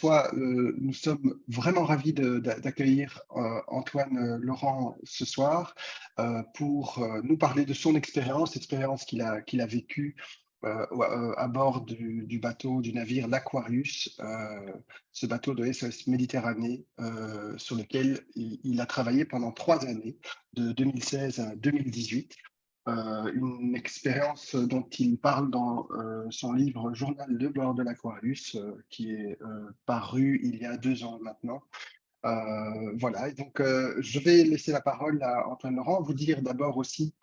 Nous sommes vraiment ravis d'accueillir Antoine Laurent ce soir pour nous parler de son expérience qu'il a vécue à bord du bateau, du navire l'Aquarius, ce bateau de SOS Méditerranée sur lequel il a travaillé pendant 3 années, de 2016 à 2018. Une expérience dont il parle dans son livre Journal de bord de l'Aquarius, qui est paru il y a 2 ans maintenant. Voilà, et donc je vais laisser la parole à Antoine Laurent, vous dire d'abord aussi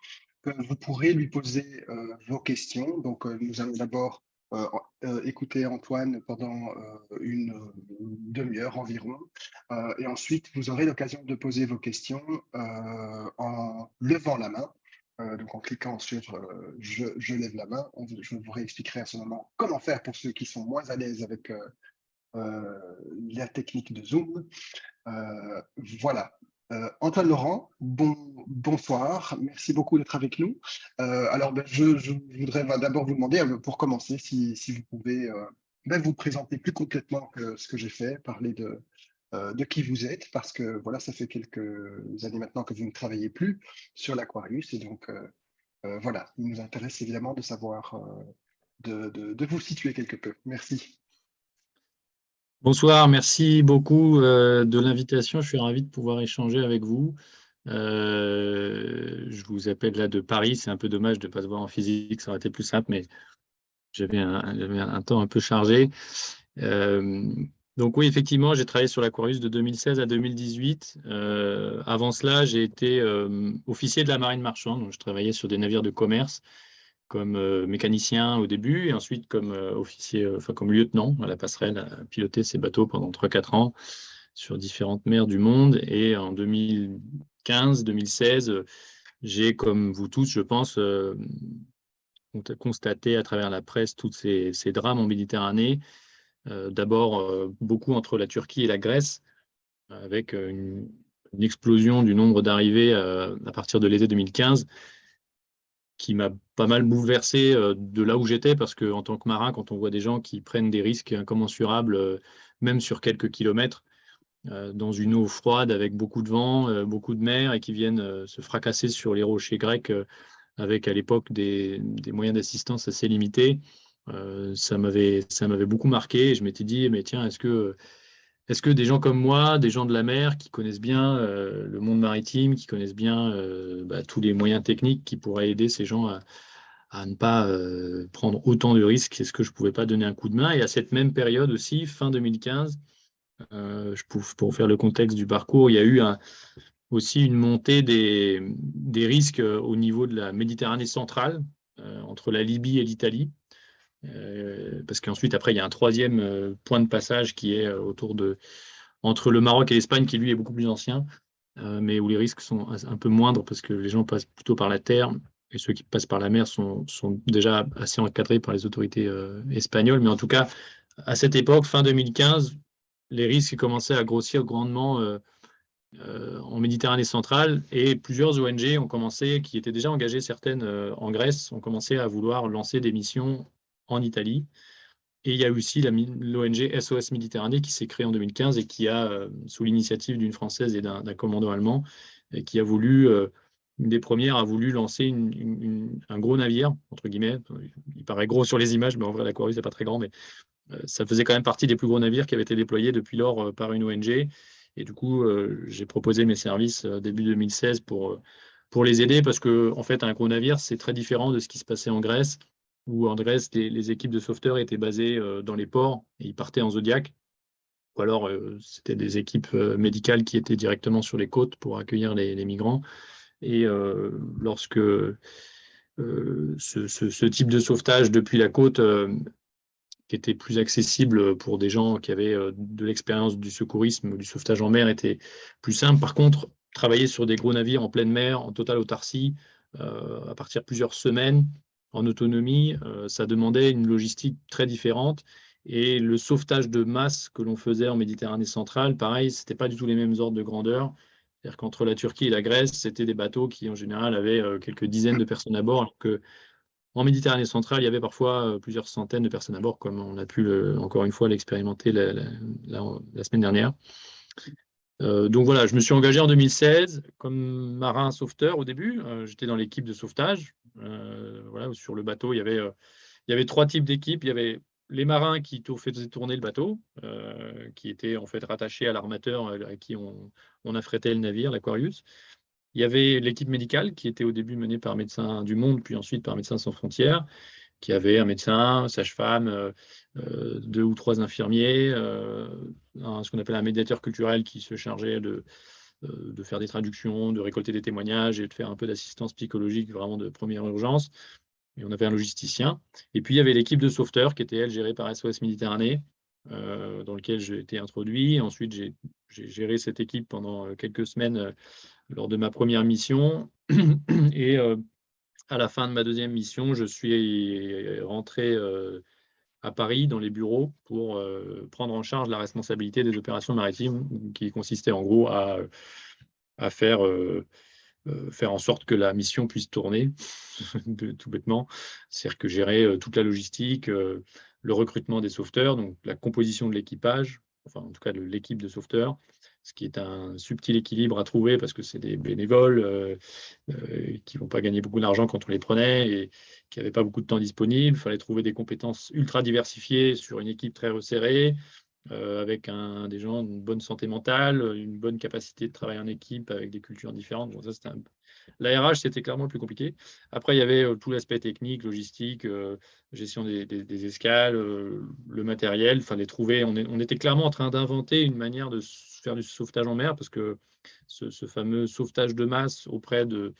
que vous pourrez lui poser vos questions. Donc nous allons d'abord écouter Antoine pendant demi-heure environ, et ensuite vous aurez l'occasion de poser vos questions en levant la main. Donc en cliquant sur je lève la main, je vous réexpliquerai à ce moment comment faire pour ceux qui sont moins à l'aise avec euh, la technique de Zoom. Voilà. Antoine Laurent, bonsoir. Merci beaucoup d'être avec nous. Alors, je voudrais d'abord vous demander, pour commencer, si vous pouvez vous présenter plus concrètement que ce que j'ai fait, parler de qui vous êtes, parce que voilà, ça fait quelques années maintenant que vous ne travaillez plus sur l'Aquarius. Et donc, voilà, il nous intéresse évidemment de savoir, de vous situer quelque peu. Merci. Bonsoir, merci beaucoup de l'invitation. Je suis ravi de pouvoir échanger avec vous. Je vous appelle là de Paris. C'est un peu dommage de ne pas se voir en physique. Ça aurait été plus simple, mais j'avais un temps un peu chargé. Donc oui, effectivement, j'ai travaillé sur l'Aquarius de 2016 à 2018. Avant cela, j'ai été officier de la marine marchande. Donc, je travaillais sur des navires de commerce comme mécanicien au début et ensuite comme officier, enfin comme lieutenant à la passerelle, à piloter ces bateaux pendant 3-4 ans sur différentes mers du monde. Et en 2015-2016, j'ai, comme vous tous, je pense, constaté à travers la presse tous ces drames en Méditerranée. D'abord, beaucoup entre la Turquie et la Grèce, avec une explosion du nombre d'arrivées à partir de l'été 2015, qui m'a pas mal bouleversé de là où j'étais, parce qu'en tant que marin, quand on voit des gens qui prennent des risques incommensurables, même sur quelques kilomètres, dans une eau froide avec beaucoup de vent, beaucoup de mer, et qui viennent se fracasser sur les rochers grecs avec à l'époque des moyens d'assistance assez limités, ça m'avait beaucoup marqué. Et je m'étais dit, mais tiens, est-ce que des gens comme moi, des gens de la mer qui connaissent bien le monde maritime, qui connaissent bien tous les moyens techniques qui pourraient aider ces gens à ne pas prendre autant de risques, est-ce que je ne pouvais pas donner un coup de main? Et à cette même période aussi, fin 2015, pour faire le contexte du parcours, il y a eu aussi une montée des risques au niveau de la Méditerranée centrale, entre la Libye et l'Italie. Parce qu'ensuite, après, il y a un troisième point de passage qui est entre le Maroc et l'Espagne, qui lui est beaucoup plus ancien, mais où les risques sont un peu moindres parce que les gens passent plutôt par la terre, et ceux qui passent par la mer sont déjà assez encadrés par les autorités espagnoles. Mais en tout cas, à cette époque, fin 2015, les risques commençaient à grossir grandement en Méditerranée centrale, et plusieurs ONG ont commencé, qui étaient déjà engagées, certaines en Grèce, ont commencé à vouloir lancer des missions en Italie. Et il y a aussi l'ONG SOS Méditerranée qui s'est créée en 2015 et qui a, sous l'initiative d'une Française et d'un commandant allemand, qui a voulu, une des premières, a voulu lancer un gros navire, entre guillemets. Il paraît gros sur les images, mais en vrai, l'Aquarius n'est pas très grand, mais ça faisait quand même partie des plus gros navires qui avaient été déployés depuis lors par une ONG. Et du coup, j'ai proposé mes services début 2016 pour les aider, parce que, en fait, un gros navire, c'est très différent de ce qui se passait en Grèce, où en Grèce, les équipes de sauveteurs étaient basées dans les ports et ils partaient en Zodiac. Ou alors, c'était des équipes médicales qui étaient directement sur les côtes pour accueillir les migrants. Et lorsque ce type de sauvetage depuis la côte, qui était plus accessible pour des gens qui avaient de l'expérience du secourisme, du sauvetage en mer, était plus simple. Par contre, travailler sur des gros navires en pleine mer, en totale autarcie, à partir de plusieurs semaines, en autonomie, ça demandait une logistique très différente. Et le sauvetage de masse que l'on faisait en Méditerranée centrale, pareil, ce n'était pas du tout les mêmes ordres de grandeur. C'est-à-dire qu'entre la Turquie et la Grèce, c'était des bateaux qui, en général, avaient quelques dizaines de personnes à bord, alors que En Méditerranée centrale, il y avait parfois plusieurs centaines de personnes à bord, comme on a pu, encore une fois, l'expérimenter la semaine dernière. Donc voilà, je me suis engagé en 2016 comme marin sauveteur au début. J'étais dans l'équipe de sauvetage. Voilà, sur le bateau, il y avait 3 types d'équipes. Il y avait les marins qui faisaient tourner le bateau, qui étaient en fait rattachés à l'armateur à qui on affrétait le navire, l'Aquarius. Il y avait l'équipe médicale qui était au début menée par Médecins du Monde, puis ensuite par Médecins sans frontières, qui avait un médecin, sage-femme, 2 ou 3 infirmiers, ce qu'on appelle un médiateur culturel qui se chargeait de faire des traductions, de récolter des témoignages et de faire un peu d'assistance psychologique vraiment de première urgence. Et on avait un logisticien. Et puis il y avait l'équipe de sauveteurs qui était, elle, gérée par SOS Méditerranée, dans lequel j'ai été introduit. Ensuite, j'ai géré cette équipe pendant quelques semaines lors de ma première mission. Et à la fin de ma deuxième mission, je suis rentré à Paris dans les bureaux pour prendre en charge la responsabilité des opérations maritimes qui consistait en gros à faire en sorte que la mission puisse tourner, tout bêtement. C'est-à-dire que gérer toute la logistique, le recrutement des sauveteurs, donc la composition de l'équipage, enfin en tout cas de l'équipe de sauveteurs, ce qui est un subtil équilibre à trouver parce que c'est des bénévoles qui ne vont pas gagner beaucoup d'argent quand on les prenait et qui n'avaient pas beaucoup de temps disponible. Il fallait trouver des compétences ultra diversifiées sur une équipe très resserrée, avec des gens d'une bonne santé mentale, une bonne capacité de travailler en équipe avec des cultures différentes. Bon, ça, la RH, c'était clairement le plus compliqué. Après, il y avait tout l'aspect technique, logistique, gestion des escales, le matériel. Il fallait trouver. On était clairement en train d'inventer une manière de faire du sauvetage en mer parce que ce fameux sauvetage de masse auprès de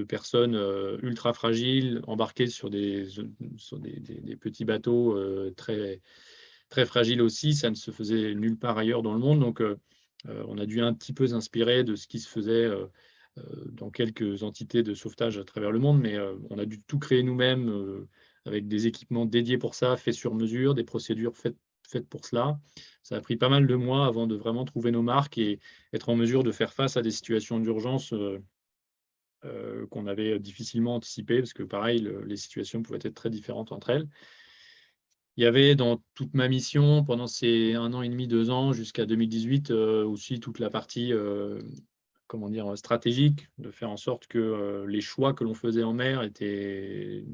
personnes ultra fragiles, embarquées sur des petits bateaux très très fragile aussi, ça ne se faisait nulle part ailleurs dans le monde. Donc, on a dû un petit peu s'inspirer de ce qui se faisait dans quelques entités de sauvetage à travers le monde, mais on a dû tout créer nous-mêmes avec des équipements dédiés pour ça, faits sur mesure, des procédures faites pour cela. Ça a pris pas mal de mois avant de vraiment trouver nos marques et être en mesure de faire face à des situations d'urgence qu'on avait difficilement anticipées, parce que pareil, les situations pouvaient être très différentes entre elles. Il y avait dans toute ma mission, pendant ces 1 an et demi, 2 ans, jusqu'à 2018, aussi toute la partie comment dire, stratégique, de faire en sorte que les choix que l'on faisait en mer étaient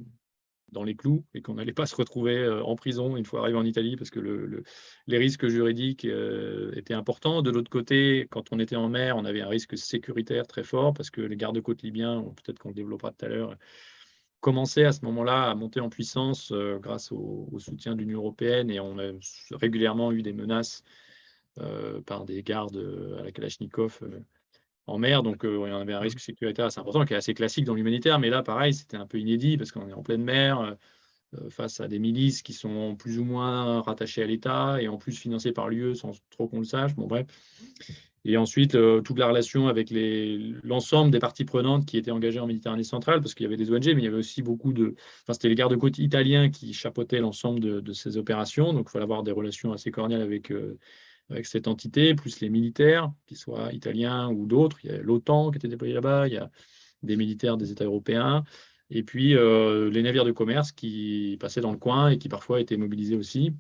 dans les clous et qu'on n'allait pas se retrouver en prison une fois arrivé en Italie parce que les risques juridiques étaient importants. De l'autre côté, quand on était en mer, on avait un risque sécuritaire très fort parce que les gardes-côtes libyens, peut-être qu'on le développera tout à l'heure, commençait à ce moment-là à monter en puissance grâce au soutien de l'Union européenne et on a régulièrement eu des menaces par des gardes à la Kalachnikov en mer. Donc, il y en avait un risque sécuritaire assez important qui est assez classique dans l'humanitaire. Mais là, pareil, c'était un peu inédit parce qu'on est en pleine mer face à des milices qui sont plus ou moins rattachées à l'État et en plus financées par l'UE sans trop qu'on le sache. Bon, bref. Et ensuite, toute la relation avec l'ensemble des parties prenantes qui étaient engagées en Méditerranée centrale, parce qu'il y avait des ONG, mais il y avait aussi beaucoup de... Enfin, c'était les gardes-côtes italiens qui chapeautaient l'ensemble de ces opérations. Donc, il fallait avoir des relations assez cordiales avec cette entité, plus les militaires, qu'ils soient italiens ou d'autres. Il y a l'OTAN qui était déployé là-bas, il y a des militaires des États européens, et puis les navires de commerce qui passaient dans le coin et qui parfois étaient mobilisés aussi.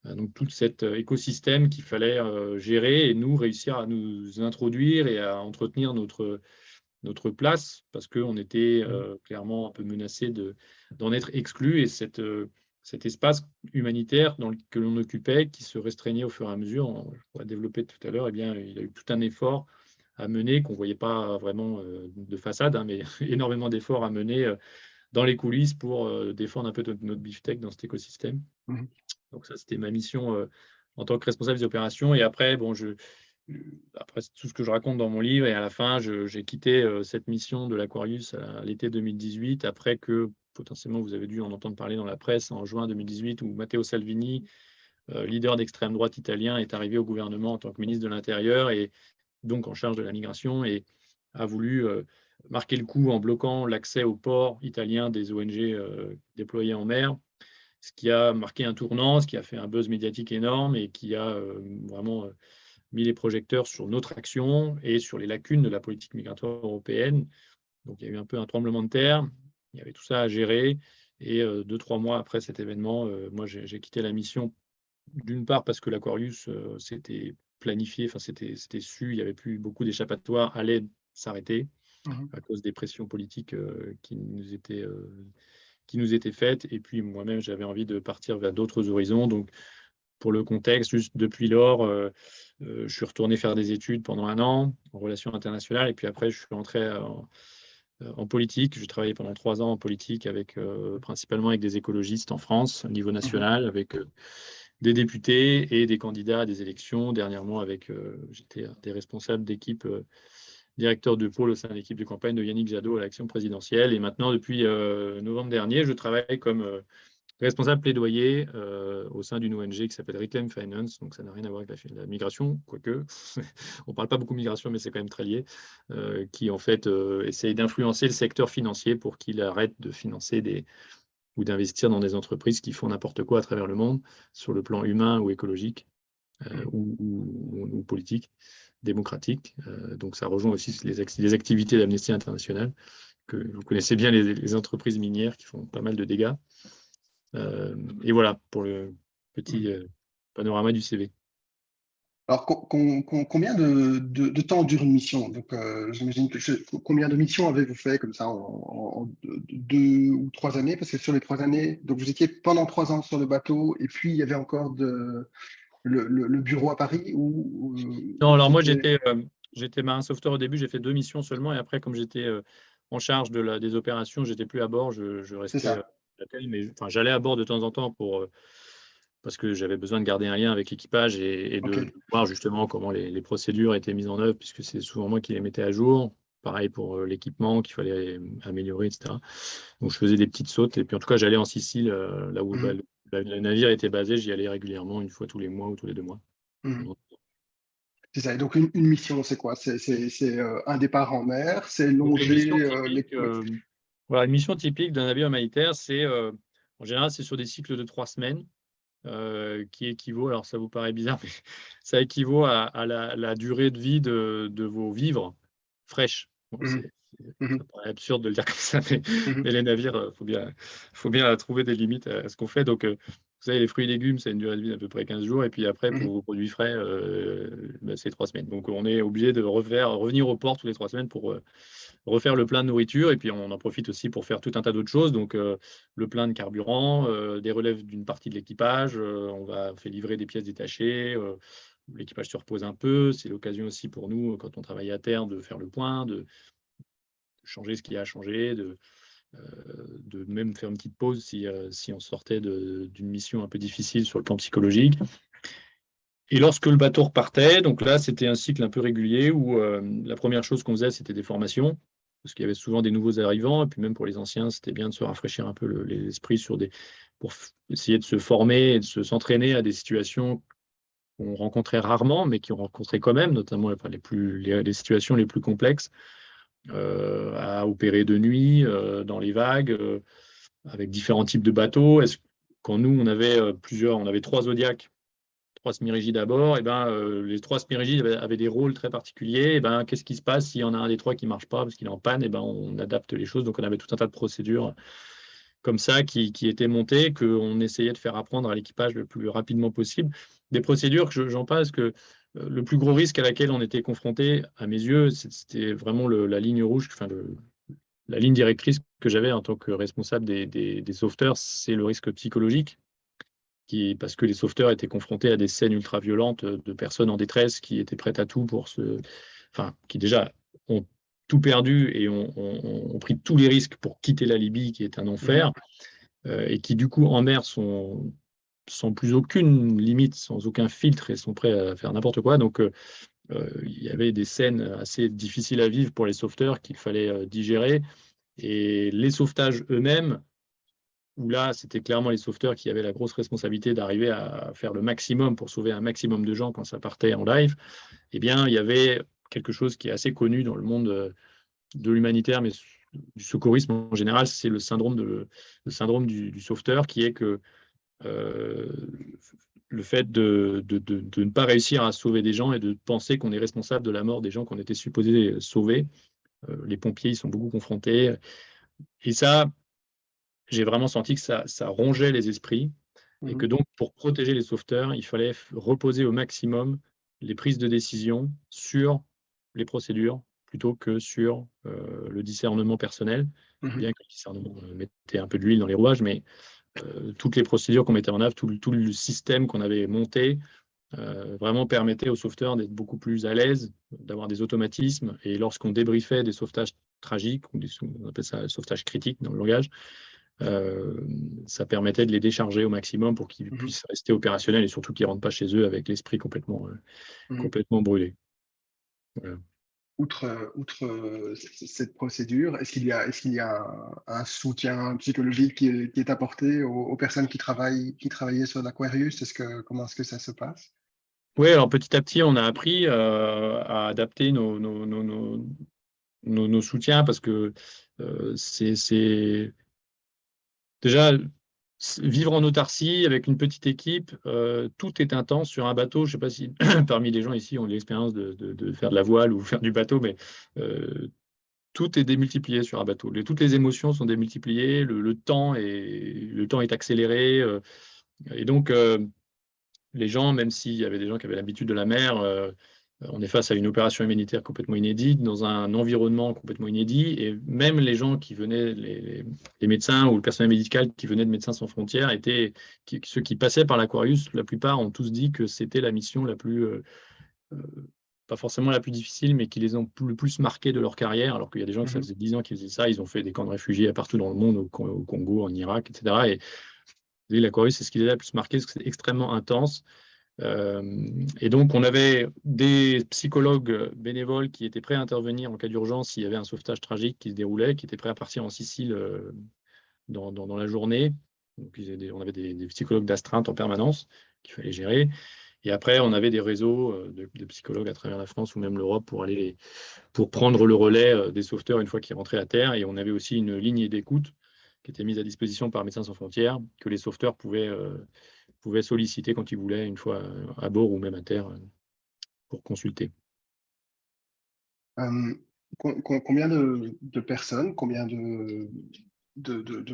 Donc tout cet écosystème qu'il fallait gérer et nous réussir à nous introduire et à entretenir notre place parce qu'on était clairement un peu menacé d'en être exclus et cet espace humanitaire que l'on occupait, qui se restreignait au fur et à mesure, on va développer tout à l'heure, eh bien, il y a eu tout un effort à mener qu'on ne voyait pas vraiment de façade, hein, mais énormément d'efforts à mener dans les coulisses pour défendre un peu notre beefsteak dans cet écosystème. Mhm. Donc ça, c'était ma mission en tant que responsable des opérations. Et après, bon, après tout ce que je raconte dans mon livre, et à la fin, j'ai quitté cette mission de l'Aquarius à l'été 2018, après que potentiellement vous avez dû en entendre parler dans la presse en juin 2018, où Matteo Salvini, leader d'extrême droite italien, est arrivé au gouvernement en tant que ministre de l'Intérieur et donc en charge de la migration et a voulu marquer le coup en bloquant l'accès aux ports italiens des ONG déployées en mer, ce qui a marqué un tournant, ce qui a fait un buzz médiatique énorme et qui a vraiment mis les projecteurs sur notre action et sur les lacunes de la politique migratoire européenne. Donc il y a eu un peu un tremblement de terre, il y avait tout ça à gérer. Et 2-3 mois après cet événement, moi, j'ai quitté la mission, d'une part parce que l'Aquarius, c'était planifié, enfin, c'était su, il n'y avait plus beaucoup d'échappatoires, allait s'arrêter Mhm. à cause des pressions politiques qui nous étaient faites. Et puis moi-même, j'avais envie de partir vers d'autres horizons. Donc, pour le contexte, juste depuis lors, je suis retourné faire des études pendant 1 an en relations internationales. Et puis après, je suis entré en politique. J'ai travaillé pendant 3 ans en politique, principalement avec des écologistes en France, au niveau Mhm. national, avec des députés et des candidats à des élections. Dernièrement, j'étais un des responsables d'équipe, directeur de pôle au sein de l'équipe de campagne de Yannick Jadot à l'action présidentielle. Et maintenant, depuis novembre dernier, je travaille comme responsable plaidoyer au sein d'une ONG qui s'appelle Reclaim Finance. Donc, ça n'a rien à voir avec la migration, quoique on ne parle pas beaucoup de migration, mais c'est quand même très lié, qui en fait essaye d'influencer le secteur financier pour qu'il arrête de financer ou d'investir dans des entreprises qui font n'importe quoi à travers le monde, sur le plan humain ou écologique, Mhm. ou politique, démocratique. Donc, ça rejoint aussi les activités d'Amnesty International, que vous connaissez bien, les entreprises minières qui font pas mal de dégâts. Et voilà pour le petit Mhm. panorama du CV. Alors, combien de temps dure une mission? Donc, j'imagine que combien de missions avez-vous fait comme ça en 2 ou 3 années? Parce que sur les 3 années, donc vous étiez pendant 3 ans sur le bateau, et puis il y avait encore le bureau à Paris, Non, ou alors moi c'était. j'étais marin sauveteur au début, j'ai fait 2 missions seulement, et après, comme j'étais en charge des opérations, j'étais plus à bord, je C'est restais à ça. l'hôtel, mais enfin, j'allais à bord de temps en temps parce que j'avais besoin de garder un lien avec l'équipage et OK. de voir justement comment les procédures étaient mises en œuvre, puisque c'est souvent moi qui les mettais à jour. Pareil pour l'équipement qu'il fallait améliorer, etc. Donc je faisais des petites sautes, et puis en tout cas j'allais en Sicile, là où Mhm. le navire était basé, j'y allais régulièrement, une fois tous les mois ou tous les 2 mois. Mhm. C'est ça. Et donc, une mission, c'est quoi? C'est un départ en mer, c'est Donc, une mission longer typique, Oui. voilà, une mission typique d'un navire humanitaire, en général, c'est sur des cycles de 3 semaines, qui équivaut, alors ça vous paraît bizarre, mais ça équivaut à la durée de vie de vos vivres fraîches. Bon, Mhm. ça Mhm. paraît absurde de le dire comme ça, mais, Mhm. mais les navires, faut bien trouver des limites à ce qu'on fait. Donc, vous savez, les fruits et légumes, c'est une durée de vie d'à peu près 15 jours. Et puis après, pour Mhm. vos produits frais, c'est 3 semaines. Donc, on est obligé de revenir au port tous les 3 semaines pour refaire le plein de nourriture. Et puis, on en profite aussi pour faire tout un tas d'autres choses. Donc, le plein de carburant, des relèves d'une partie de l'équipage. On fait livrer des pièces détachées. L'équipage se repose un peu. C'est l'occasion aussi pour nous, quand on travaille à terre, de faire le point, de changer ce qui a changé, de même faire une petite pause si on sortait d'une mission un peu difficile sur le plan psychologique. Et lorsque le bateau repartait, donc là, c'était un cycle un peu régulier où la première chose qu'on faisait, c'était des formations, parce qu'il y avait souvent des nouveaux arrivants, et puis même pour les anciens, c'était bien de se rafraîchir un peu l'esprit pour essayer de se former et de s'entraîner à des situations qu'on rencontrait rarement, mais qu'on rencontrait quand même, notamment enfin, les situations les plus complexes, à opérer de nuit, dans les vagues, avec différents types de bateaux. Quand nous, on avait 3 semi-rigides à bord, et ben, les 3 semi-rigides avaient des rôles très particuliers. Et ben, qu'est-ce qui se passe s'il y en a un des 3 qui ne marche pas parce qu'il est en panne? Et ben, on adapte les choses. Donc, on avait tout un tas de procédures comme ça qui étaient montées, qu'on essayait de faire apprendre à l'équipage le plus rapidement possible. Des procédures que j'en passe, que le plus gros risque à laquelle on était confronté, à mes yeux, c'était vraiment la ligne rouge, enfin la ligne directrice que j'avais en tant que responsable des sauveteurs, c'est le risque psychologique, parce que les sauveteurs étaient confrontés à des scènes ultra-violentes de personnes en détresse qui étaient prêtes à tout enfin, qui déjà ont tout perdu et ont pris tous les risques pour quitter la Libye, qui est un Mhm. enfer, et qui du coup en mer sont sans plus aucune limite, sans aucun filtre, et sont prêts à faire n'importe quoi. Donc, il y avait des scènes assez difficiles à vivre pour les sauveteurs qu'il fallait digérer. Et les sauvetages eux-mêmes, où là, c'était clairement les sauveteurs qui avaient la grosse responsabilité d'arriver à faire le maximum pour sauver un maximum de gens quand ça partait en live, eh bien, il y avait quelque chose qui est assez connu dans le monde de l'humanitaire, mais du secourisme en général, c'est le syndrome du sauveteur, qui est que euh, le fait de ne pas réussir à sauver des gens et de penser qu'on est responsable de la mort des gens qu'on était supposé sauver. Les pompiers, ils sont beaucoup confrontés. Et ça, j'ai vraiment senti que ça rongeait les esprits et que donc, pour protéger les sauveteurs, il fallait reposer au maximum les prises de décision sur les procédures plutôt que sur le discernement personnel, bien que le discernement mettait un peu d'huile dans les rouages, mais toutes les procédures qu'on mettait en œuvre, tout le système qu'on avait monté, vraiment permettait aux sauveteurs d'être beaucoup plus à l'aise, d'avoir des automatismes. Et lorsqu'on débriefait des sauvetages tragiques, on appelle ça sauvetage critique dans le langage, ça permettait de les décharger au maximum pour qu'ils puissent rester opérationnels et surtout qu'ils ne rentrent pas chez eux avec l'esprit complètement brûlé. Voilà. Outre cette procédure, est-ce qu'il y a un soutien psychologique qui est apporté aux personnes qui travaillaient sur l'Aquarius? Comment est-ce que ça se passe? Oui, alors petit à petit, on a appris à adapter nos soutiens parce que c'est déjà vivre en autarcie avec une petite équipe, tout est intense sur un bateau. Je ne sais pas si parmi les gens ici ont l'expérience de faire de la voile ou faire du bateau, mais tout est démultiplié sur un bateau. Toutes les émotions sont démultipliées, le temps est accéléré. Et donc, les gens, même s'il y avait des gens qui avaient l'habitude de la mer, on est face à une opération humanitaire complètement inédite, dans un environnement complètement inédit, et même les gens qui venaient, les médecins ou le personnel médical qui venait de Médecins sans frontières, ceux qui passaient par l'Aquarius, la plupart ont tous dit que c'était la mission la plus, pas forcément la plus difficile, mais qui les ont le plus marqués de leur carrière, alors qu'il y a des gens que ça faisait 10 ans qu'ils faisaient ça, ils ont fait des camps de réfugiés partout dans le monde, au Congo, en Irak, etc. Et l'Aquarius, c'est ce qui les a le plus marqué, parce que c'est extrêmement intense. Et donc, on avait des psychologues bénévoles qui étaient prêts à intervenir en cas d'urgence s'il y avait un sauvetage tragique qui se déroulait, qui étaient prêts à partir en Sicile dans la journée. Donc, on avait des psychologues d'astreinte en permanence qu'il fallait gérer. Et après, on avait des réseaux de psychologues à travers la France ou même l'Europe pour prendre le relais des sauveteurs une fois qu'ils rentraient à terre. Et on avait aussi une ligne d'écoute qui était mise à disposition par Médecins sans frontières, que les sauveteurs pouvaient solliciter quand ils voulaient, une fois à bord ou même à terre, pour consulter. Combien de personnes, combien de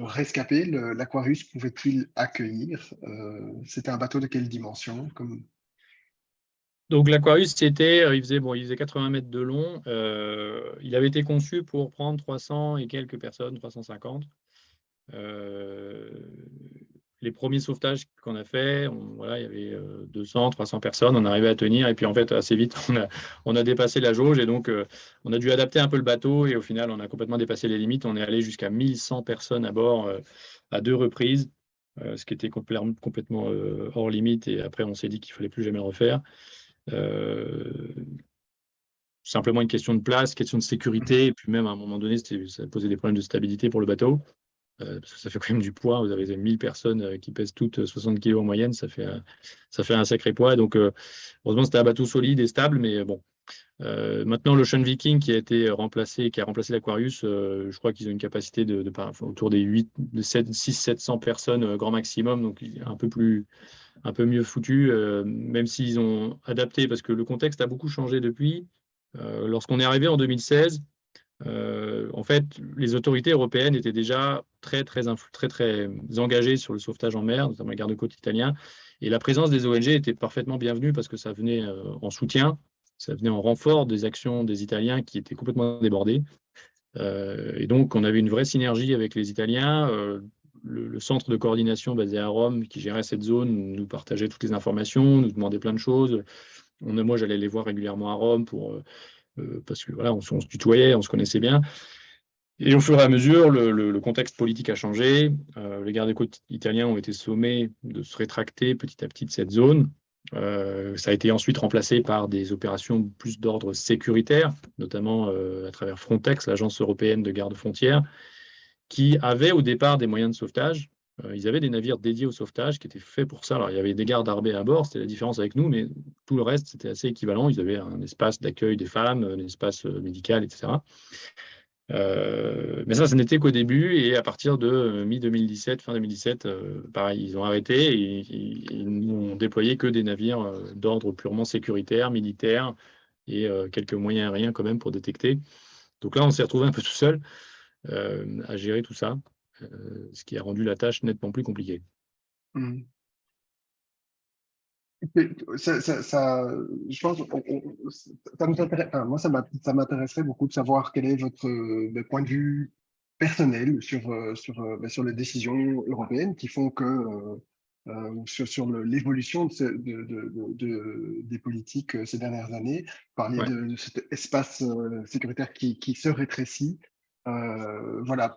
rescapés l'Aquarius pouvait-il accueillir? C'était un bateau de quelle dimension Donc l'Aquarius, il faisait 80 mètres de long. Il avait été conçu pour prendre 300 et quelques personnes, 350. Les premiers sauvetages qu'on a fait, il y avait 200, 300 personnes, on arrivait à tenir, et puis en fait, assez vite, on a dépassé la jauge, et donc on a dû adapter un peu le bateau, et au final, on a complètement dépassé les limites. On est allé jusqu'à 1100 personnes à bord à 2 reprises, ce qui était complètement hors limite, et après, on s'est dit qu'il ne fallait plus jamais le refaire. Simplement une question de place, question de sécurité, et puis même à un moment donné, ça posait des problèmes de stabilité pour le bateau. Parce que ça fait quand même du poids. Vous avez 1000 personnes qui pèsent toutes 60 kg en moyenne, ça fait un sacré poids. Donc, heureusement, c'était un bateau solide et stable, mais bon. Maintenant, l'Ocean Viking qui a remplacé l'Aquarius, je crois qu'ils ont une capacité autour des 600-700 personnes grand maximum, donc un peu mieux foutu, même s'ils ont adapté, parce que le contexte a beaucoup changé depuis. Lorsqu'on est arrivé en 2016, en fait, les autorités européennes étaient déjà très engagées sur le sauvetage en mer, notamment les gardes-côtes italiens. Et la présence des ONG était parfaitement bienvenue parce que ça venait en soutien, ça venait en renfort des actions des Italiens qui étaient complètement débordés. Et donc, on avait une vraie synergie avec les Italiens. Le centre de coordination basé à Rome, qui gérait cette zone, nous partageait toutes les informations, nous demandait plein de choses. Moi, j'allais les voir régulièrement à Rome parce que voilà, on se tutoyait, on se connaissait bien. Et au fur et à mesure, le contexte politique a changé. Les gardes-côtes italiens ont été sommés de se rétracter petit à petit de cette zone. Ça a été ensuite remplacé par des opérations plus d'ordre sécuritaire, notamment à travers Frontex, l'agence européenne de garde-frontières, qui avait au départ des moyens de sauvetage. Ils avaient des navires dédiés au sauvetage qui étaient faits pour ça. Alors, il y avait des gardes armés à bord, c'était la différence avec nous, mais tout le reste, c'était assez équivalent. Ils avaient un espace d'accueil des femmes, un espace médical, etc. Mais ça n'était qu'au début, et à partir de mi-2017, fin 2017, pareil, ils ont arrêté et ils n'ont déployé que des navires d'ordre purement sécuritaire, militaire, et quelques moyens aériens quand même pour détecter. Donc là, on s'est retrouvé un peu tout seul à gérer tout ça. ce qui a rendu la tâche nettement plus compliquée. Mhm. Je pense, ça nous intéresse, enfin, moi, ça m'intéresserait beaucoup de savoir quel est votre point de vue personnel sur les décisions européennes qui font que, sur l'évolution des politiques ces dernières années. Parler Ouais. de cet espace sécuritaire qui se rétrécit. Voilà,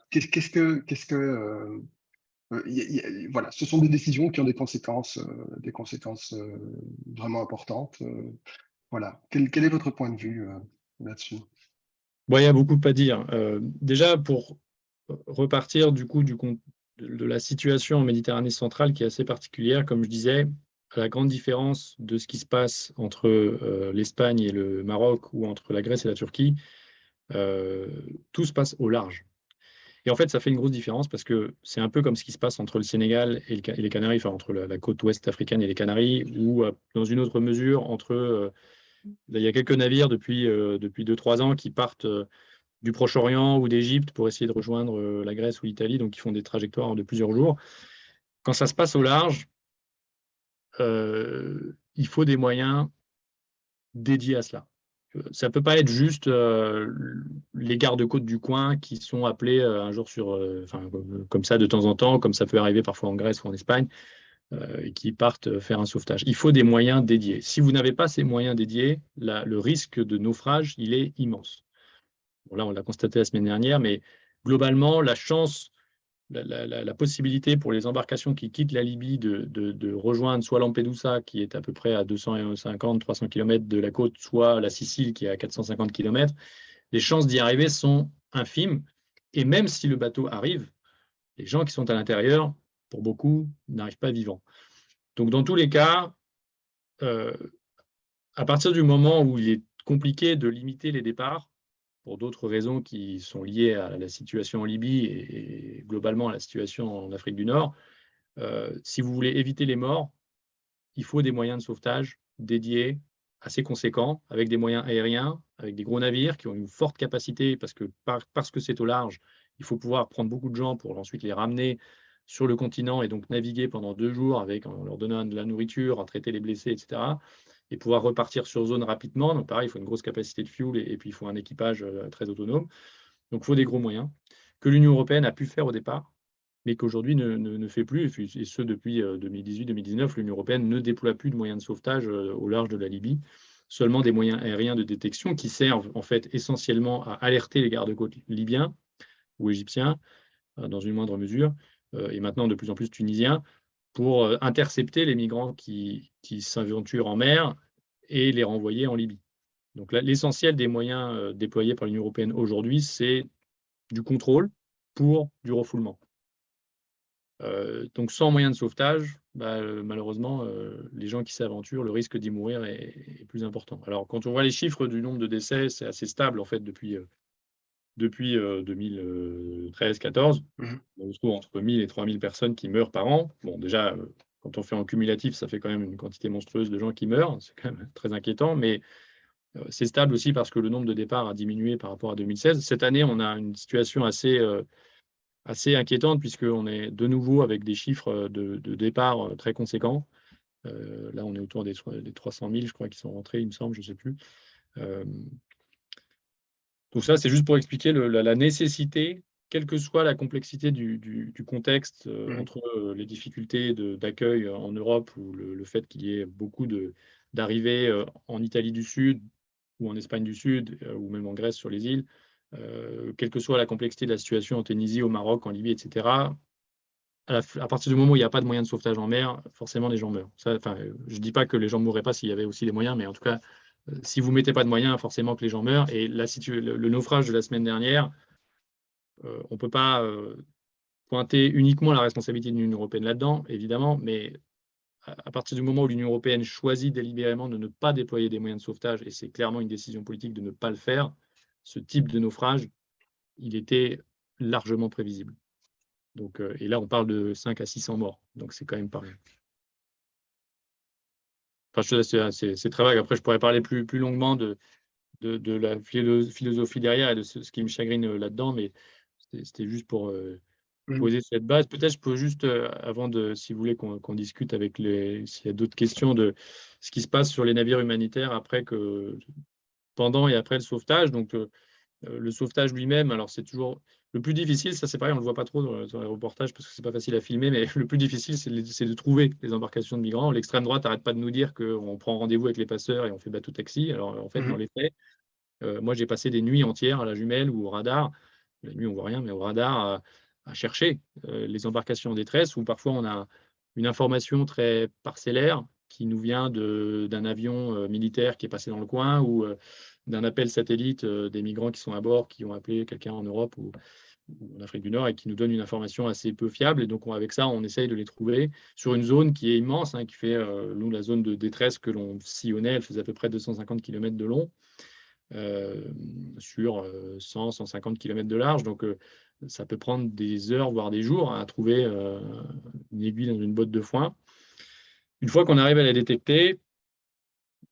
voilà, ce sont des décisions qui ont des conséquences vraiment importantes. Voilà. Quel est votre point de vue là-dessus? Bon, il y a beaucoup de à dire. Déjà, pour repartir du coup de la situation en Méditerranée centrale qui est assez particulière, comme je disais, à la grande différence de ce qui se passe entre l'Espagne et le Maroc ou entre la Grèce et la Turquie, tout se passe au large. Et en fait, ça fait une grosse différence parce que c'est un peu comme ce qui se passe entre le Sénégal et les Canaries, enfin entre la côte ouest africaine et les Canaries, ou dans une autre mesure, il y a quelques navires depuis 2-3 ans qui partent du Proche-Orient ou d'Égypte pour essayer de rejoindre la Grèce ou l'Italie, donc qui font des trajectoires de plusieurs jours. Quand ça se passe au large, il faut des moyens dédiés à cela. Ça ne peut pas être juste les gardes-côtes du coin qui sont appelés un jour comme ça de temps en temps, comme ça peut arriver parfois en Grèce ou en Espagne, et qui partent faire un sauvetage. Il faut des moyens dédiés. Si vous n'avez pas ces moyens dédiés, le risque de naufrage, il est immense. Bon, là, on l'a constaté la semaine dernière, mais globalement, la possibilité pour les embarcations qui quittent la Libye de rejoindre soit Lampedusa, qui est à peu près à 250-300 km de la côte, soit la Sicile, qui est à 450 km, les chances d'y arriver sont infimes. Et même si le bateau arrive, les gens qui sont à l'intérieur, pour beaucoup, n'arrivent pas vivants. Donc, dans tous les cas, à partir du moment où il est compliqué de limiter les départs, pour d'autres raisons qui sont liées à la situation en Libye et globalement à la situation en Afrique du Nord, si vous voulez éviter les morts, il faut des moyens de sauvetage dédiés assez conséquents, avec des moyens aériens, avec des gros navires qui ont une forte capacité, parce que c'est au large, il faut pouvoir prendre beaucoup de gens pour ensuite les ramener sur le continent et donc naviguer pendant 2 jours en leur donnant de la nourriture, en traiter les blessés, etc. Et pouvoir repartir sur zone rapidement. Donc pareil, il faut une grosse capacité de fuel et puis il faut un équipage très autonome. Donc il faut des gros moyens que l'Union européenne a pu faire au départ, mais qu'aujourd'hui ne fait plus, et ce depuis 2018-2019, l'Union européenne ne déploie plus de moyens de sauvetage au large de la Libye, seulement des moyens aériens de détection qui servent en fait essentiellement à alerter les gardes-côtes libyens ou égyptiens, dans une moindre mesure, et maintenant de plus en plus tunisiens, pour intercepter les migrants qui s'aventurent en mer et les renvoyer en Libye. Donc l'essentiel des moyens déployés par l'Union européenne aujourd'hui, c'est du contrôle pour du refoulement. Donc sans moyen de sauvetage, malheureusement, les gens qui s'aventurent, le risque d'y mourir est plus important. Alors quand on voit les chiffres du nombre de décès, c'est assez stable en fait depuis 2013-14. Mhm. On se trouve entre 1000 et 3000 personnes qui meurent par an. Bon, déjà, quand on fait en cumulatif, ça fait quand même une quantité monstrueuse de gens qui meurent. C'est quand même très inquiétant, mais c'est stable aussi parce que le nombre de départs a diminué par rapport à 2016. Cette année, on a une situation assez inquiétante puisqu'on est de nouveau avec des chiffres de départ très conséquents. Là, on est autour des 300 000, je crois, qui sont rentrés, il me semble, je ne sais plus. Tout ça, c'est juste pour expliquer la nécessité, quelle que soit la complexité du contexte, entre les difficultés d'accueil en Europe ou le fait qu'il y ait beaucoup d'arrivées en Italie du Sud ou en Espagne du Sud ou même en Grèce sur les îles, quelle que soit la complexité de la situation en Tunisie, au Maroc, en Libye, etc., à partir du moment où il n'y a pas de moyens de sauvetage en mer, forcément les gens meurent. Je ne dis pas que les gens ne mourraient pas s'il y avait aussi des moyens, mais en tout cas, si vous ne mettez pas de moyens, forcément que les gens meurent. Et le naufrage de la semaine dernière, on ne peut pas pointer uniquement la responsabilité de l'Union européenne là-dedans, évidemment, mais à partir du moment où l'Union européenne choisit délibérément de ne pas déployer des moyens de sauvetage, et c'est clairement une décision politique de ne pas le faire, ce type de naufrage, il était largement prévisible. Donc, et là, on parle de 5 à 600 morts, donc c'est quand même pas rien. Enfin, c'est très vague. Après, je pourrais parler plus longuement de la philosophie derrière et de ce qui me chagrine là-dedans, mais c'était juste pour poser cette base. Peut-être je peux juste, avant si vous voulez qu'on discute avec s'il y a d'autres questions de ce qui se passe sur les navires humanitaires pendant et après le sauvetage. Donc, le sauvetage lui-même, alors c'est toujours le plus difficile, ça c'est pareil, on ne le voit pas trop dans les reportages parce que c'est pas facile à filmer, mais le plus difficile, c'est de trouver les embarcations de migrants. L'extrême droite n'arrête pas de nous dire qu'on prend rendez-vous avec les passeurs et on fait bateau-taxi. Alors, en fait, dans les faits, moi, j'ai passé des nuits entières à la jumelle ou au radar. La nuit, on voit rien, mais au radar, à chercher les embarcations en détresse, où parfois on a une information très parcellaire qui nous vient d'un avion militaire qui est passé dans le coin ou d'un appel satellite des migrants qui sont à bord, qui ont appelé quelqu'un en Europe ou en Afrique du Nord et qui nous donne une information assez peu fiable. Et donc, avec ça, on essaye de les trouver sur une zone qui est immense, qui fait, nous, la zone de détresse que l'on sillonnait, elle faisait à peu près 250 km de long. Sur 100, 150 km de large. Donc, ça peut prendre des heures, voire des jours à trouver une aiguille dans une botte de foin. Une fois qu'on arrive à la détecter,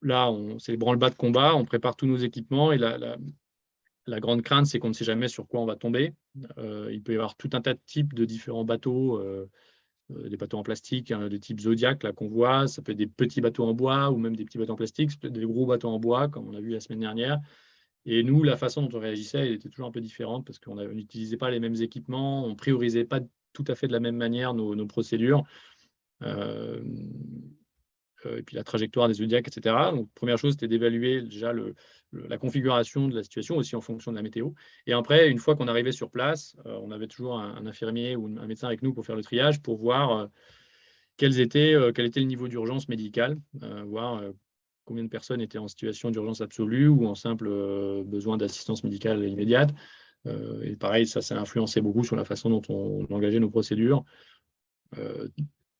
là, c'est le branle-bas de combat, on prépare tous nos équipements et la grande crainte, c'est qu'on ne sait jamais sur quoi on va tomber. Il peut y avoir tout un tas de types de différents bateaux, des bateaux en plastique, de type Zodiac, là qu'on voit. Ça peut être des petits bateaux en bois ou même des petits bateaux en plastique, ça peut être des gros bateaux en bois, comme on a vu la semaine dernière. Et nous, la façon dont on réagissait, elle était toujours un peu différente parce qu'on n'utilisait pas les mêmes équipements, on ne priorisait pas tout à fait de la même manière nos procédures. Et puis la trajectoire des zodiacs, etc. Donc, première chose, c'était d'évaluer déjà la configuration de la situation, aussi en fonction de la météo. Et après, une fois qu'on arrivait sur place, on avait toujours un infirmier ou un médecin avec nous pour faire le triage, pour voir quel était le niveau d'urgence médicale, voir combien de personnes étaient en situation d'urgence absolue ou en simple besoin d'assistance médicale immédiate. Et pareil, ça influencé beaucoup sur la façon dont on engageait nos procédures.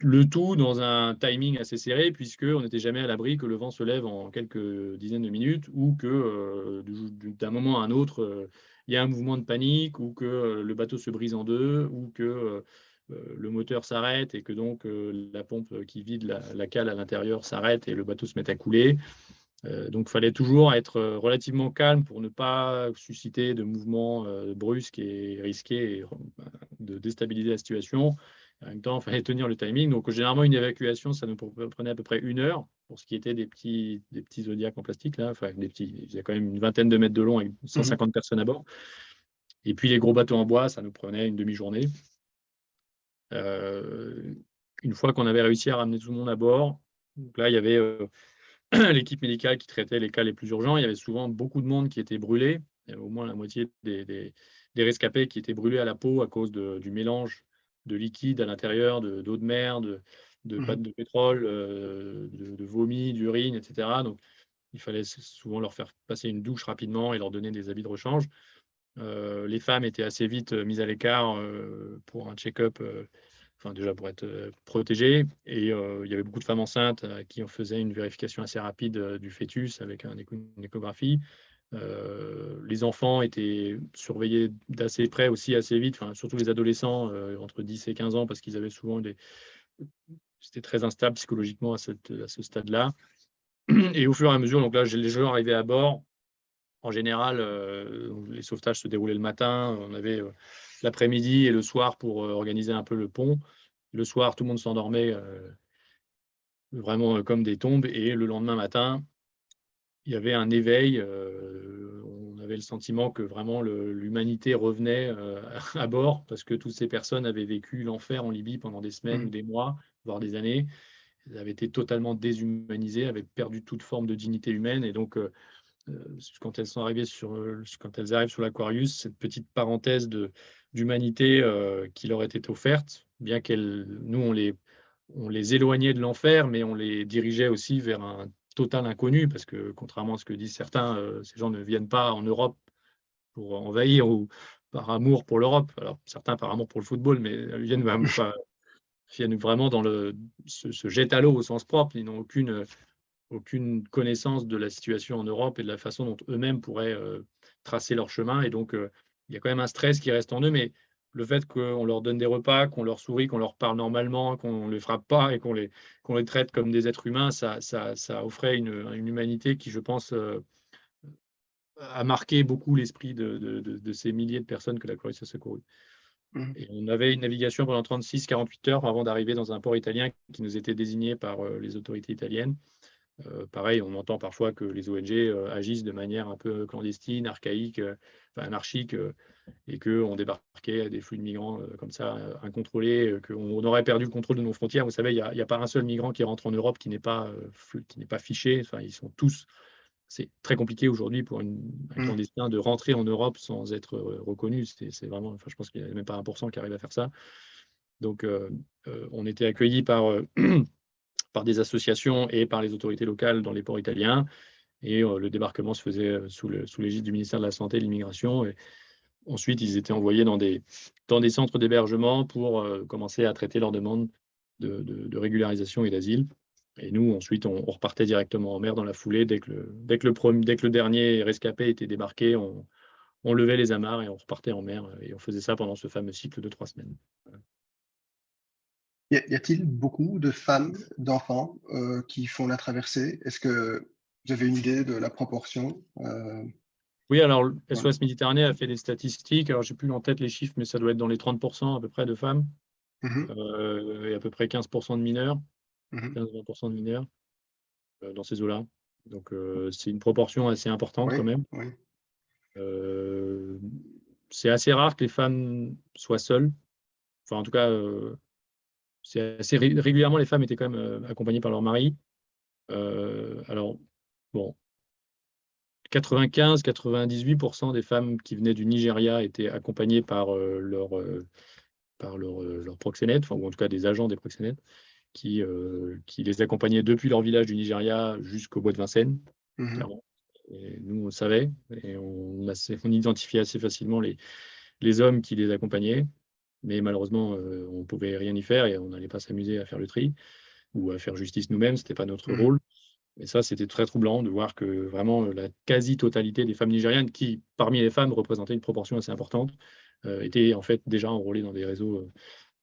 Le tout dans un timing assez serré, puisqu'on n'était jamais à l'abri que le vent se lève en quelques dizaines de minutes ou que d'un moment à un autre, il y a un mouvement de panique ou que le bateau se brise en deux ou que le moteur s'arrête et que donc la pompe qui vide la cale à l'intérieur s'arrête et le bateau se met à couler. Donc, il fallait toujours être relativement calme pour ne pas susciter de mouvements brusques et risqués et de déstabiliser la situation. En même temps, il fallait tenir le timing. Donc, généralement, une évacuation, ça nous prenait à peu près 1 heure pour ce qui était des petits Zodiacs en plastique. Là. Enfin, il y a quand même une vingtaine de mètres de long avec 150 personnes à bord. Et puis, les gros bateaux en bois, ça nous prenait une demi-journée. Une fois qu'on avait réussi à ramener tout le monde à bord, donc là, il y avait l'équipe médicale qui traitait les cas les plus urgents. Il y avait souvent beaucoup de monde qui était brûlé. Il y avait au moins la moitié des rescapés qui étaient brûlés à la peau à cause du mélange de liquide à l'intérieur, d'eau de mer, de pâte de pétrole, de vomi, d'urine, etc. Donc, il fallait souvent leur faire passer une douche rapidement et leur donner des habits de rechange. Les femmes étaient assez vite mises à l'écart pour un check-up, déjà pour être protégées. Et il y avait beaucoup de femmes enceintes qui en faisaient une vérification assez rapide du fœtus avec une échographie. Les enfants étaient surveillés d'assez près aussi, assez vite, surtout les adolescents entre 10 et 15 ans, parce qu'ils avaient souvent c'était très instable psychologiquement à ce stade-là. Et au fur et à mesure, donc là, les gens arrivaient à bord. En général, les sauvetages se déroulaient le matin. On avait l'après-midi et le soir pour organiser un peu le pont. Le soir, tout le monde s'endormait vraiment comme des tombes. Et le lendemain matin, il y avait un éveil. On avait le sentiment que vraiment l'humanité revenait à bord parce que toutes ces personnes avaient vécu l'enfer en Libye pendant des semaines ou des mois, voire des années. Elles avaient été totalement déshumanisées, avaient perdu toute forme de dignité humaine. Et donc, quand elles arrivent sur l'Aquarius, cette petite parenthèse d'humanité qui leur était offerte, bien nous, on les éloignait de l'enfer, mais on les dirigeait aussi vers un total inconnu, parce que contrairement à ce que disent certains, ces gens ne viennent pas en Europe pour envahir ou par amour pour l'Europe. Alors, certains par amour pour le football, mais ils viennent vraiment dans se jeter à l'eau au sens propre. Ils n'ont aucune connaissance de la situation en Europe et de la façon dont eux-mêmes pourraient tracer leur chemin. Et donc, il y a quand même un stress qui reste en eux, mais le fait qu'on leur donne des repas, qu'on leur sourit, qu'on leur parle normalement, qu'on ne les frappe pas et qu'on les traite comme des êtres humains, ça offrait une humanité qui, je pense, a marqué beaucoup l'esprit de ces milliers de personnes que l'Aquarius a secouru. Et on avait une navigation pendant 36-48 heures avant d'arriver dans un port italien qui nous était désigné par les autorités italiennes. Pareil, on entend parfois que les ONG agissent de manière un peu clandestine, archaïque, anarchique, et qu'on débarquait des flux de migrants comme ça, incontrôlés, qu'on aurait perdu le contrôle de nos frontières. Vous savez, il n'y a pas un seul migrant qui rentre en Europe qui n'est pas fiché. Enfin, ils sont tous. C'est très compliqué aujourd'hui pour un clandestin de rentrer en Europe sans être reconnu. C'est vraiment, enfin, je pense qu'il n'y a même pas 1% qui arrive à faire ça. Donc, on était accueillis par par des associations et par les autorités locales dans les ports italiens. Et le débarquement se faisait sous l'égide du ministère de la Santé et de l'Immigration. Et ensuite, ils étaient envoyés dans des centres d'hébergement pour commencer à traiter leurs demandes de régularisation et d'asile. Et nous, ensuite, on repartait directement en mer dans la foulée. Dès que le dernier rescapé était débarqué, on levait les amarres et on repartait en mer. Et on faisait ça pendant ce fameux cycle de 3 semaines. Voilà. Y a-t-il beaucoup de femmes, d'enfants qui font la traversée? Est-ce que vous avez une idée de la proportion? Oui, alors Voilà. SOS Méditerranée a fait des statistiques. Alors, je n'ai plus en tête les chiffres, mais ça doit être dans les 30% à peu près de femmes et à peu près 15% de mineurs, 15-20% de mineurs dans ces eaux-là. Donc, c'est une proportion assez importante Oui, quand même. oui. C'est assez rare que les femmes soient seules. Enfin, en tout cas, c'est assez régulièrement, les femmes étaient quand même accompagnées par leur mari. Alors, bon, 95-98% des femmes qui venaient du Nigeria étaient accompagnées par leur proxénète, enfin, ou en tout cas des agents des proxénètes, qui les accompagnaient depuis leur village du Nigeria jusqu'au bois de Vincennes, clairement. Et nous, on le savait, et on identifiait assez facilement les hommes qui les accompagnaient, mais malheureusement, on ne pouvait rien y faire et on n'allait pas s'amuser à faire le tri ou à faire justice nous-mêmes, ce n'était pas notre rôle. Et ça, c'était très troublant de voir que vraiment la quasi-totalité des femmes nigérianes, qui, parmi les femmes, représentaient une proportion assez importante, étaient en fait déjà enrôlées dans des réseaux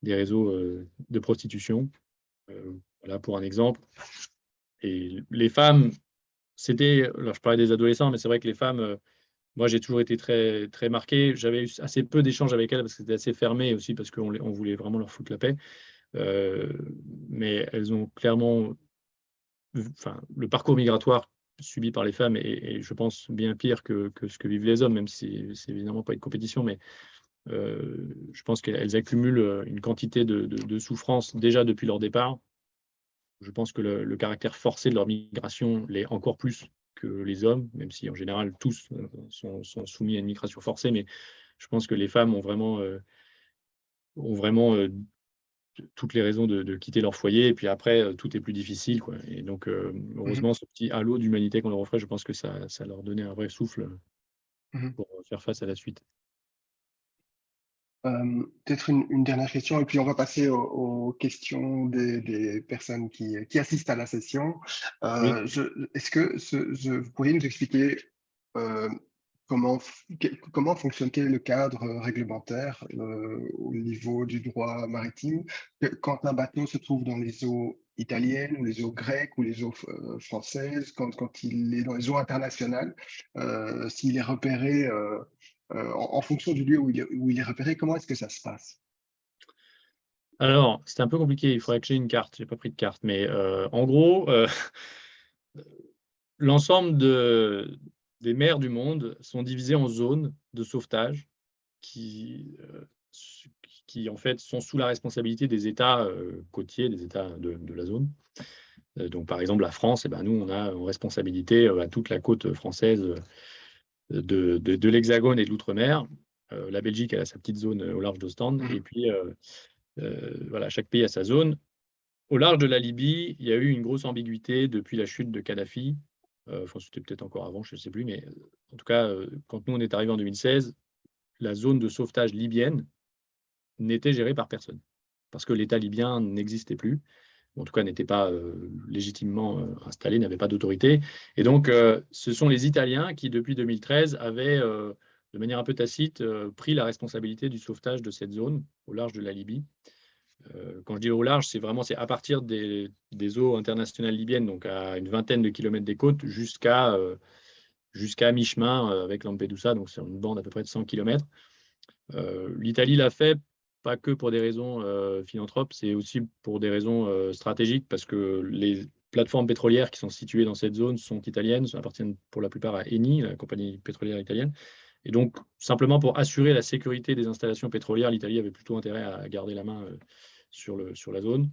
de prostitution. Voilà pour un exemple. Et les femmes, alors je parlais des adolescents, mais c'est vrai que les femmes, moi j'ai toujours été très, très marqué. J'avais eu assez peu d'échanges avec elles parce que c'était assez fermé aussi, parce qu'on voulait vraiment leur foutre la paix. Mais elles ont clairement, enfin, le parcours migratoire subi par les femmes est, je pense, bien pire que ce que vivent les hommes, même si c'est évidemment pas une compétition, mais je pense qu'elles accumulent une quantité de souffrance déjà depuis leur départ. Je pense que le caractère forcé de leur migration l'est encore plus que les hommes, même si en général tous sont soumis à une migration forcée, mais je pense que les femmes ont vraiment toutes les raisons de quitter leur foyer, et puis après, tout est plus difficile, quoi. Et donc, heureusement, ce petit halo d'humanité qu'on leur offrait, je pense que ça leur donnait un vrai souffle pour faire face à la suite. Peut-être une dernière question, et puis on va passer aux questions des personnes qui assistent à la session. Oui. Est-ce que vous pourriez nous expliquer euh, comment fonctionne le cadre réglementaire au niveau du droit maritime quand un bateau se trouve dans les eaux italiennes ou les eaux grecques ou les eaux françaises, quand il est dans les eaux internationales, s'il est repéré en fonction du lieu où il est repéré, comment est-ce que ça se passe? Alors, c'était un peu compliqué, il faudrait que j'ai une carte, j'ai pas pris de carte, mais en gros, l'ensemble des mers du monde sont divisées en zones de sauvetage qui, en fait, sont sous la responsabilité des États côtiers, des États de la zone. Donc, par exemple, la France, eh ben, nous, on a en responsabilité à toute la côte française de l'Hexagone et de l'Outre-mer. La Belgique, elle a sa petite zone au large d'Ostende. Et puis, voilà, chaque pays a sa zone. Au large de la Libye, il y a eu une grosse ambiguïté depuis la chute de Kadhafi. Enfin, c'était peut-être encore avant, je ne sais plus, mais en tout cas, quand nous, on est arrivé en 2016, la zone de sauvetage libyenne n'était gérée par personne, parce que l'État libyen n'existait plus, ou en tout cas n'était pas légitimement installé, n'avait pas d'autorité. Et donc, ce sont les Italiens qui, depuis 2013, avaient, de manière un peu tacite, pris la responsabilité du sauvetage de cette zone au large de la Libye. Quand je dis au large, c'est à partir des eaux internationales libyennes, donc à une vingtaine de kilomètres des côtes, jusqu'à mi-chemin avec Lampedusa, donc c'est une bande à peu près de 100 kilomètres. L'Italie l'a fait pas que pour des raisons philanthropes, c'est aussi pour des raisons stratégiques, parce que les plateformes pétrolières qui sont situées dans cette zone sont italiennes, appartiennent pour la plupart à Eni, la compagnie pétrolière italienne. Et donc, simplement pour assurer la sécurité des installations pétrolières, l'Italie avait plutôt intérêt à garder la main sur la zone.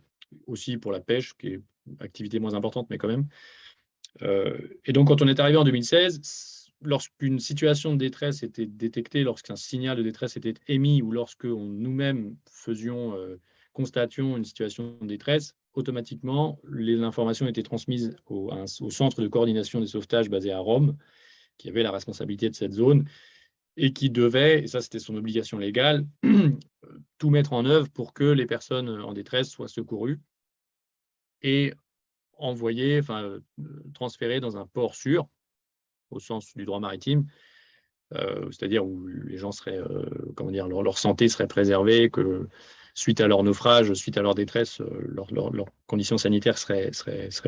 Aussi pour la pêche, qui est une activité moins importante, mais quand même. Et donc, quand on est arrivé en 2016, lorsqu'une situation de détresse était détectée, lorsqu'un signal de détresse était émis, ou lorsque nous-mêmes constations une situation de détresse, automatiquement, les informations étaient transmises au centre de coordination des sauvetages basé à Rome, qui avait la responsabilité de cette zone, et qui devait, et ça c'était son obligation légale, tout mettre en œuvre pour que les personnes en détresse soient secourues et envoyées, transférées dans un port sûr, au sens du droit maritime, c'est-à-dire où les gens seraient, leur santé serait préservée, que suite à leur naufrage, suite à leur détresse, leurs conditions sanitaires seraient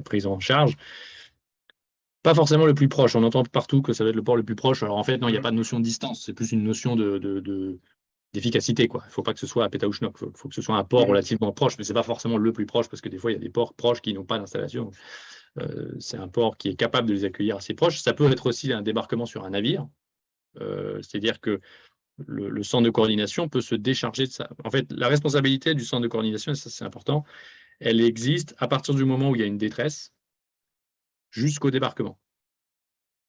prises en charge. Pas forcément le plus proche. On entend partout que ça va être le port le plus proche. Alors en fait, non, il n'y a pas de notion de distance. C'est plus une notion d'efficacité, quoi. Il ne faut pas que ce soit à Pétaouchnok. Il faut que ce soit un port relativement proche, mais ce n'est pas forcément le plus proche, parce que des fois, il y a des ports proches qui n'ont pas d'installation. C'est un port qui est capable de les accueillir assez proches. Ça peut être aussi un débarquement sur un navire. C'est-à-dire que le centre de coordination peut se décharger de ça. En fait, la responsabilité du centre de coordination, et ça c'est important, elle existe à partir du moment où il y a une détresse jusqu'au débarquement.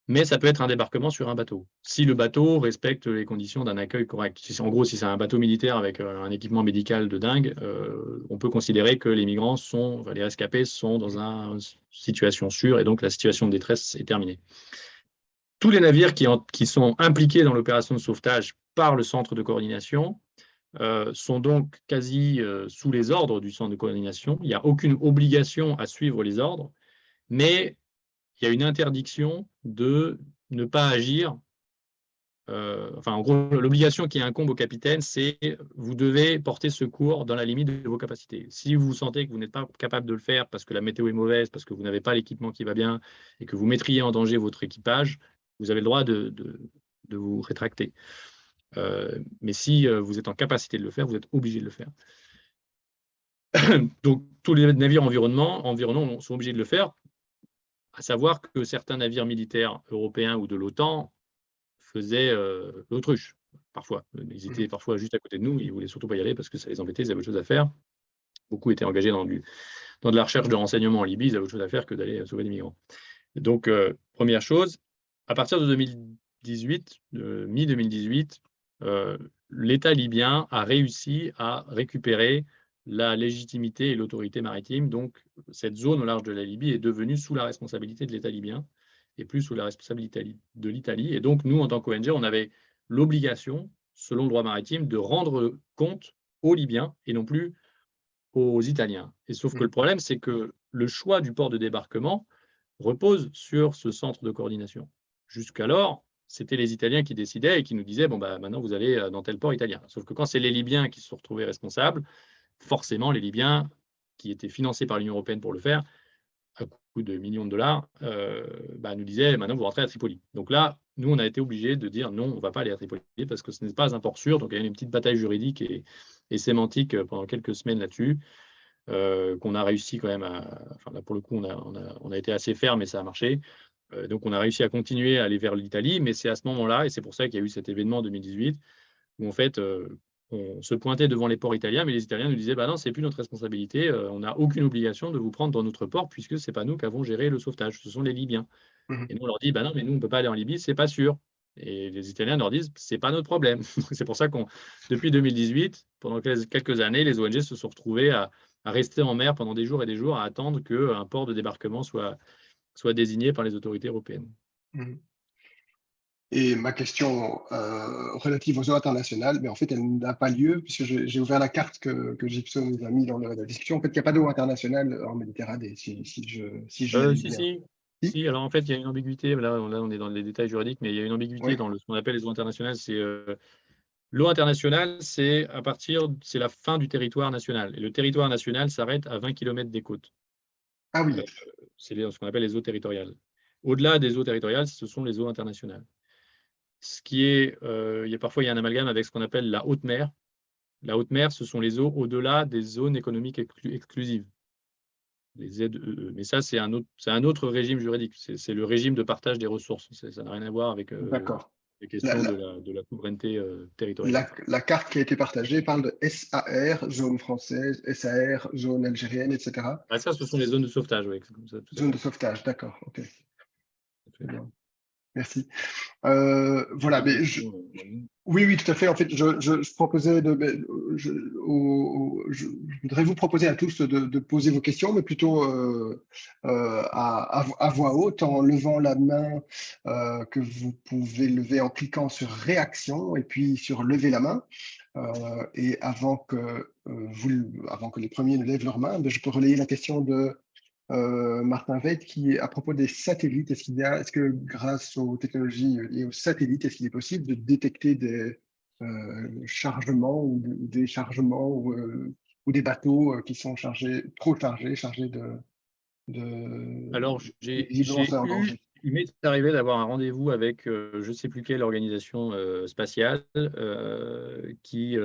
Mais ça peut être un débarquement sur un bateau, si le bateau respecte les conditions d'un accueil correct. En gros, si c'est un bateau militaire avec un équipement médical de dingue, on peut considérer que les migrants les rescapés sont dans une situation sûre, et donc la situation de détresse est terminée. Tous les navires qui sont impliqués dans l'opération de sauvetage par le centre de coordination sont donc quasi sous les ordres du centre de coordination. Il n'y a aucune obligation à suivre les ordres, mais il y a une interdiction de ne pas agir. En gros, l'obligation qui incombe au capitaine, c'est vous devez porter secours dans la limite de vos capacités. Si vous sentez que vous n'êtes pas capable de le faire parce que la météo est mauvaise, parce que vous n'avez pas l'équipement qui va bien et que vous mettriez en danger votre équipage, vous avez le droit de vous rétracter. Mais si vous êtes en capacité de le faire, vous êtes obligé de le faire. Donc, tous les navires environnants sont obligés de le faire, à savoir que certains navires militaires européens ou de l'OTAN faisaient l'autruche, parfois. Ils étaient parfois juste à côté de nous, ils ne voulaient surtout pas y aller parce que ça les embêtait, ils avaient autre chose à faire. Beaucoup étaient engagés dans de la recherche de renseignements en Libye, ils avaient autre chose à faire que d'aller sauver des migrants. Donc, première chose, à partir de 2018, mi-2018, l'État libyen a réussi à récupérer la légitimité et l'autorité maritime. Donc, cette zone au large de la Libye est devenue sous la responsabilité de l'État libyen et plus sous la responsabilité de l'Italie. Et donc, nous, en tant qu'ONG, on avait l'obligation, selon le droit maritime, de rendre compte aux Libyens et non plus aux Italiens. Et sauf que le problème, c'est que le choix du port de débarquement repose sur ce centre de coordination. Jusqu'alors, c'était les Italiens qui décidaient et qui nous disaient, bon, maintenant, vous allez dans tel port italien. Sauf que quand c'est les Libyens qui se sont retrouvés responsables, forcément, les Libyens, qui étaient financés par l'Union européenne pour le faire, à coût de millions de dollars, nous disaient, maintenant, vous rentrez à Tripoli. Donc là, nous, on a été obligés de dire, non, on ne va pas aller à Tripoli, parce que ce n'est pas un port sûr. Donc, il y a eu une petite bataille juridique et sémantique pendant quelques semaines là-dessus, qu'on a réussi quand même là, pour le coup, on a été assez ferme et ça a marché. Donc, on a réussi à continuer à aller vers l'Italie, mais c'est à ce moment-là, et c'est pour ça qu'il y a eu cet événement en 2018, où en fait, on se pointait devant les ports italiens, mais les Italiens nous disaient, non, c'est plus notre responsabilité, on n'a aucune obligation de vous prendre dans notre port, puisque ce n'est pas nous qui avons géré le sauvetage, ce sont les Libyens. Et nous, on leur dit, non, mais nous, on ne peut pas aller en Libye, c'est pas sûr. Et les Italiens leur disent, c'est pas notre problème. C'est pour ça depuis 2018, pendant quelques années, les ONG se sont retrouvés à rester en mer pendant des jours et des jours, à attendre qu'un port de débarquement soit désigné par les autorités européennes. Et ma question relative aux eaux internationales, mais en fait, elle n'a pas lieu, puisque j'ai ouvert la carte que Gibson nous a mis dans la discussion. En fait, il n'y a pas d'eau internationale en Méditerranée, si je bien. Si, alors en fait, il y a une ambiguïté. Là, on est dans les détails juridiques, mais il y a une ambiguïté dans ce qu'on appelle les eaux internationales. C'est l'eau internationale, c'est la fin du territoire national. Et le territoire national s'arrête à 20 km des côtes. Ah oui. C'est ce qu'on appelle les eaux territoriales. Au-delà des eaux territoriales, ce sont les eaux internationales. Ce qui est, parfois, il y a un amalgame avec ce qu'on appelle la haute mer. La haute mer, ce sont les eaux au-delà des zones économiques exclusives, les ZEE. Mais ça, c'est un autre régime juridique. C'est le régime de partage des ressources. Ça n'a rien à voir avec D'accord. les La, questions la- de la souveraineté territoriale. la carte qui a été partagée parle de SAR, zone française, SAR, zone algérienne, etc. Ah, ça, ce sont les zones de sauvetage, oui, c'est comme ça, tout à Zone fait. de sauvetage, d'accord. Ok, Tout à très fait. bien. Merci. Il y a Voilà, d'autres mais questions, oui, oui, tout à fait. En fait, je proposais je, je voudrais vous proposer à tous de poser vos questions, mais plutôt à voix haute, en levant la main que vous pouvez lever en cliquant sur réaction et puis sur lever la main. Et avant que les premiers ne lèvent leur main, ben, je peux relayer la question de Martin Veit, qui, à propos des satellites, est-ce que grâce aux technologies et aux satellites, est-ce qu'il est possible de détecter des chargements ou des chargements ou des bateaux qui sont trop chargés Alors, visiblement c'est en danger. il m'est arrivé d'avoir un rendez-vous avec je ne sais plus quelle organisation spatiale à qui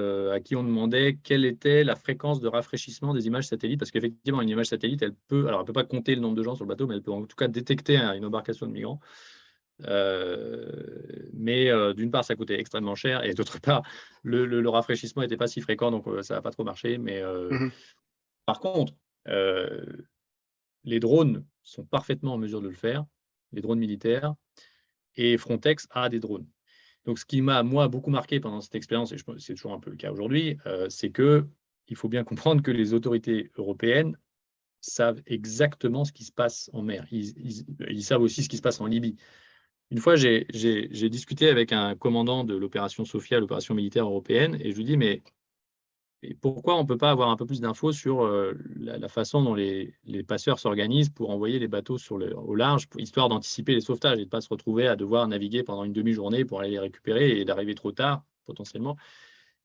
on demandait quelle était la fréquence de rafraîchissement des images satellites, parce qu'effectivement, une image satellite, elle peut pas compter le nombre de gens sur le bateau, mais elle peut en tout cas détecter une embarcation de migrants. Mais d'une part, ça coûtait extrêmement cher, et d'autre part, le rafraîchissement n'était pas si fréquent, donc ça n'a pas trop marché. Mais Mhm, par contre, euh, les drones sont parfaitement en mesure de le faire, les drones militaires, et Frontex a des drones. Donc, ce qui m'a, moi, beaucoup marqué pendant cette expérience, et c'est toujours un peu le cas aujourd'hui, c'est qu'il faut bien comprendre que les autorités européennes savent exactement ce qui se passe en mer. Ils savent aussi ce qui se passe en Libye. Une fois, j'ai discuté avec un commandant de l'opération Sophia, l'opération militaire européenne, et je lui dis, mais et pourquoi on ne peut pas avoir un peu plus d'infos sur la façon dont les passeurs s'organisent pour envoyer les bateaux au large, histoire d'anticiper les sauvetages et de ne pas se retrouver à devoir naviguer pendant une demi-journée pour aller les récupérer et d'arriver trop tard, potentiellement.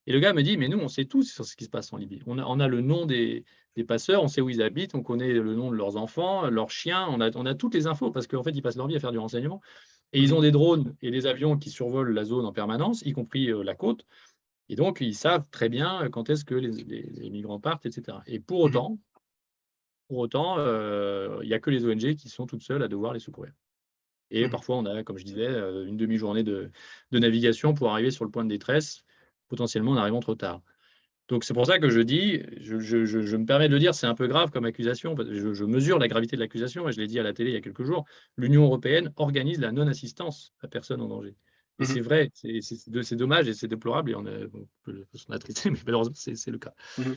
Et le gars me dit, mais nous, on sait tout sur ce qui se passe en Libye. On a le nom des passeurs, on sait où ils habitent, on connaît le nom de leurs enfants, leurs chiens, on a toutes les infos parce qu'en fait, ils passent leur vie à faire du renseignement. Et ils mhm, ont des drones et des avions qui survolent la zone en permanence, y compris la côte. Et donc, ils savent très bien quand est-ce que les migrants partent, etc. Et mhm, pour autant, il n'y a que les ONG qui sont toutes seules à devoir les secourir. Et mhm, parfois, on a, comme je disais, une demi-journée de navigation pour arriver sur le point de détresse, potentiellement en arrivant trop tard. Donc, c'est pour ça que je dis, je me permets de le dire, c'est un peu grave comme accusation, parce que je mesure la gravité de l'accusation, et je l'ai dit à la télé il y a quelques jours, l'Union européenne organise la non-assistance à personne en danger. Et c'est mhm, vrai, c'est dommage et c'est déplorable, et on peut s'en attrister, mais malheureusement, c'est le cas. mhm.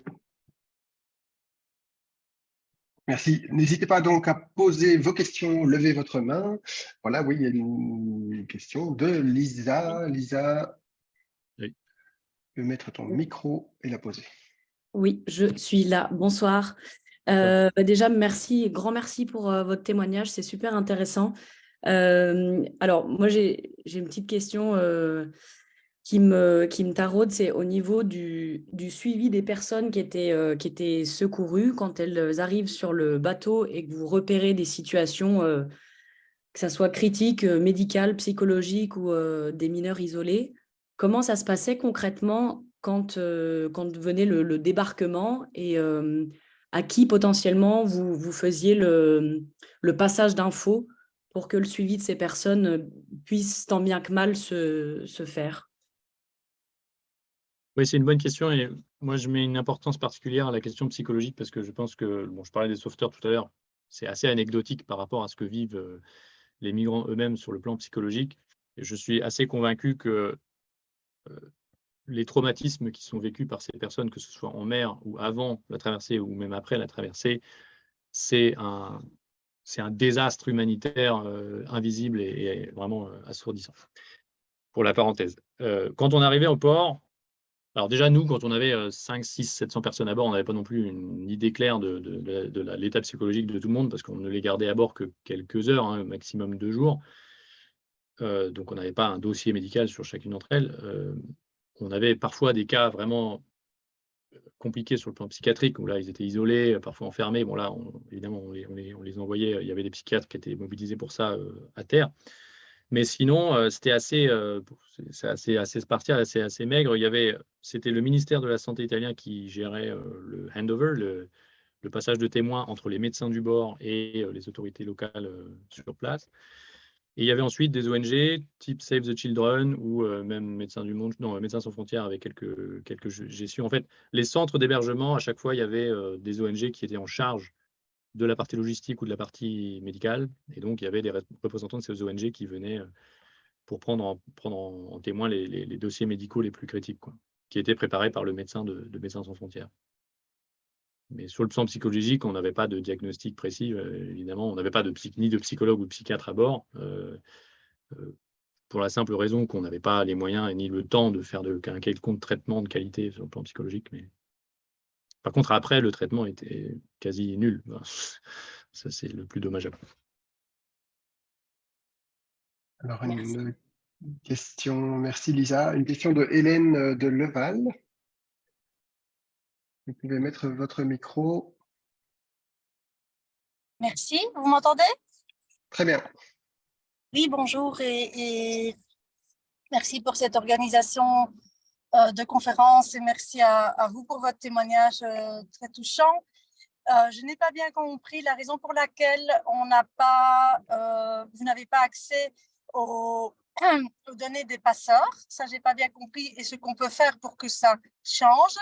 Merci. N'hésitez pas donc à poser vos questions, levez votre main. Voilà, oui, il y a une question de Lisa. Lisa, Oui. tu peux mettre ton micro et la poser. Oui, je suis là. Bonsoir. Déjà, merci, grand merci pour votre témoignage, c'est super intéressant. Alors, moi, j'ai une petite question qui me taraude, c'est au niveau du suivi des personnes qui étaient secourues quand elles arrivent sur le bateau et que vous repérez des situations, que ça soit critiques, médicales, psychologiques ou des mineurs isolés. Comment ça se passait concrètement quand venait le débarquement et à qui potentiellement vous faisiez le passage d'infos pour que le suivi de ces personnes puisse tant bien que mal se faire? Oui, c'est une bonne question, et moi, je mets une importance particulière à la question psychologique parce que je pense que, bon, je parlais des sauveteurs tout à l'heure, c'est assez anecdotique par rapport à ce que vivent les migrants eux-mêmes sur le plan psychologique. Et je suis assez convaincu que les traumatismes qui sont vécus par ces personnes, que ce soit en mer ou avant la traversée ou même après la traversée, c'est un, c'est un désastre humanitaire invisible et vraiment assourdissant. Pour la parenthèse. Quand on arrivait au port, alors déjà, nous, quand on avait 5, 6, 700 personnes à bord, on n'avait pas non plus une idée claire de l'état psychologique de tout le monde, parce qu'on ne les gardait à bord que quelques heures, hein, maximum 2 jours. Donc, on n'avait pas un dossier médical sur chacune d'entre elles. On avait parfois des cas vraiment compliqués sur le plan psychiatrique, où là, ils étaient isolés, parfois enfermés. Bon, là, évidemment, on les envoyait. Il y avait des psychiatres qui étaient mobilisés pour ça à terre. Mais sinon, c'était assez spartiate, assez maigre. C'était le ministère de la Santé italien qui gérait le handover, le passage de témoins entre les médecins du bord et les autorités locales sur place. Et il y avait ensuite des ONG type Save the Children ou même Médecins du Monde, non, Médecins sans frontières avec quelques gestions. En fait, les centres d'hébergement, à chaque fois, il y avait des ONG qui étaient en charge de la partie logistique ou de la partie médicale. Et donc, il y avait des représentants de ces ONG qui venaient pour prendre en témoin les dossiers médicaux les plus critiques, quoi, qui étaient préparés par le médecin de Médecins sans frontières. Mais sur le plan psychologique, on n'avait pas de diagnostic précis, évidemment. On n'avait pas ni de psychologue ou de psychiatre à bord, pour la simple raison qu'on n'avait pas les moyens et ni le temps de faire un quelconque traitement de qualité sur le plan psychologique. Mais... Par contre, après, le traitement était quasi nul. Ça, c'est le plus dommageable. Alors, une question, merci Lisa. Une question de Hélène de Leval. Vous pouvez mettre votre micro. Merci, vous m'entendez? Très bien. Oui, bonjour et merci pour cette organisation de conférence et merci à vous pour votre témoignage très touchant. Je n'ai pas bien compris la raison pour laquelle vous n'avez pas accès aux données des passeurs. Ça, j'ai pas bien compris et ce qu'on peut faire pour que ça change.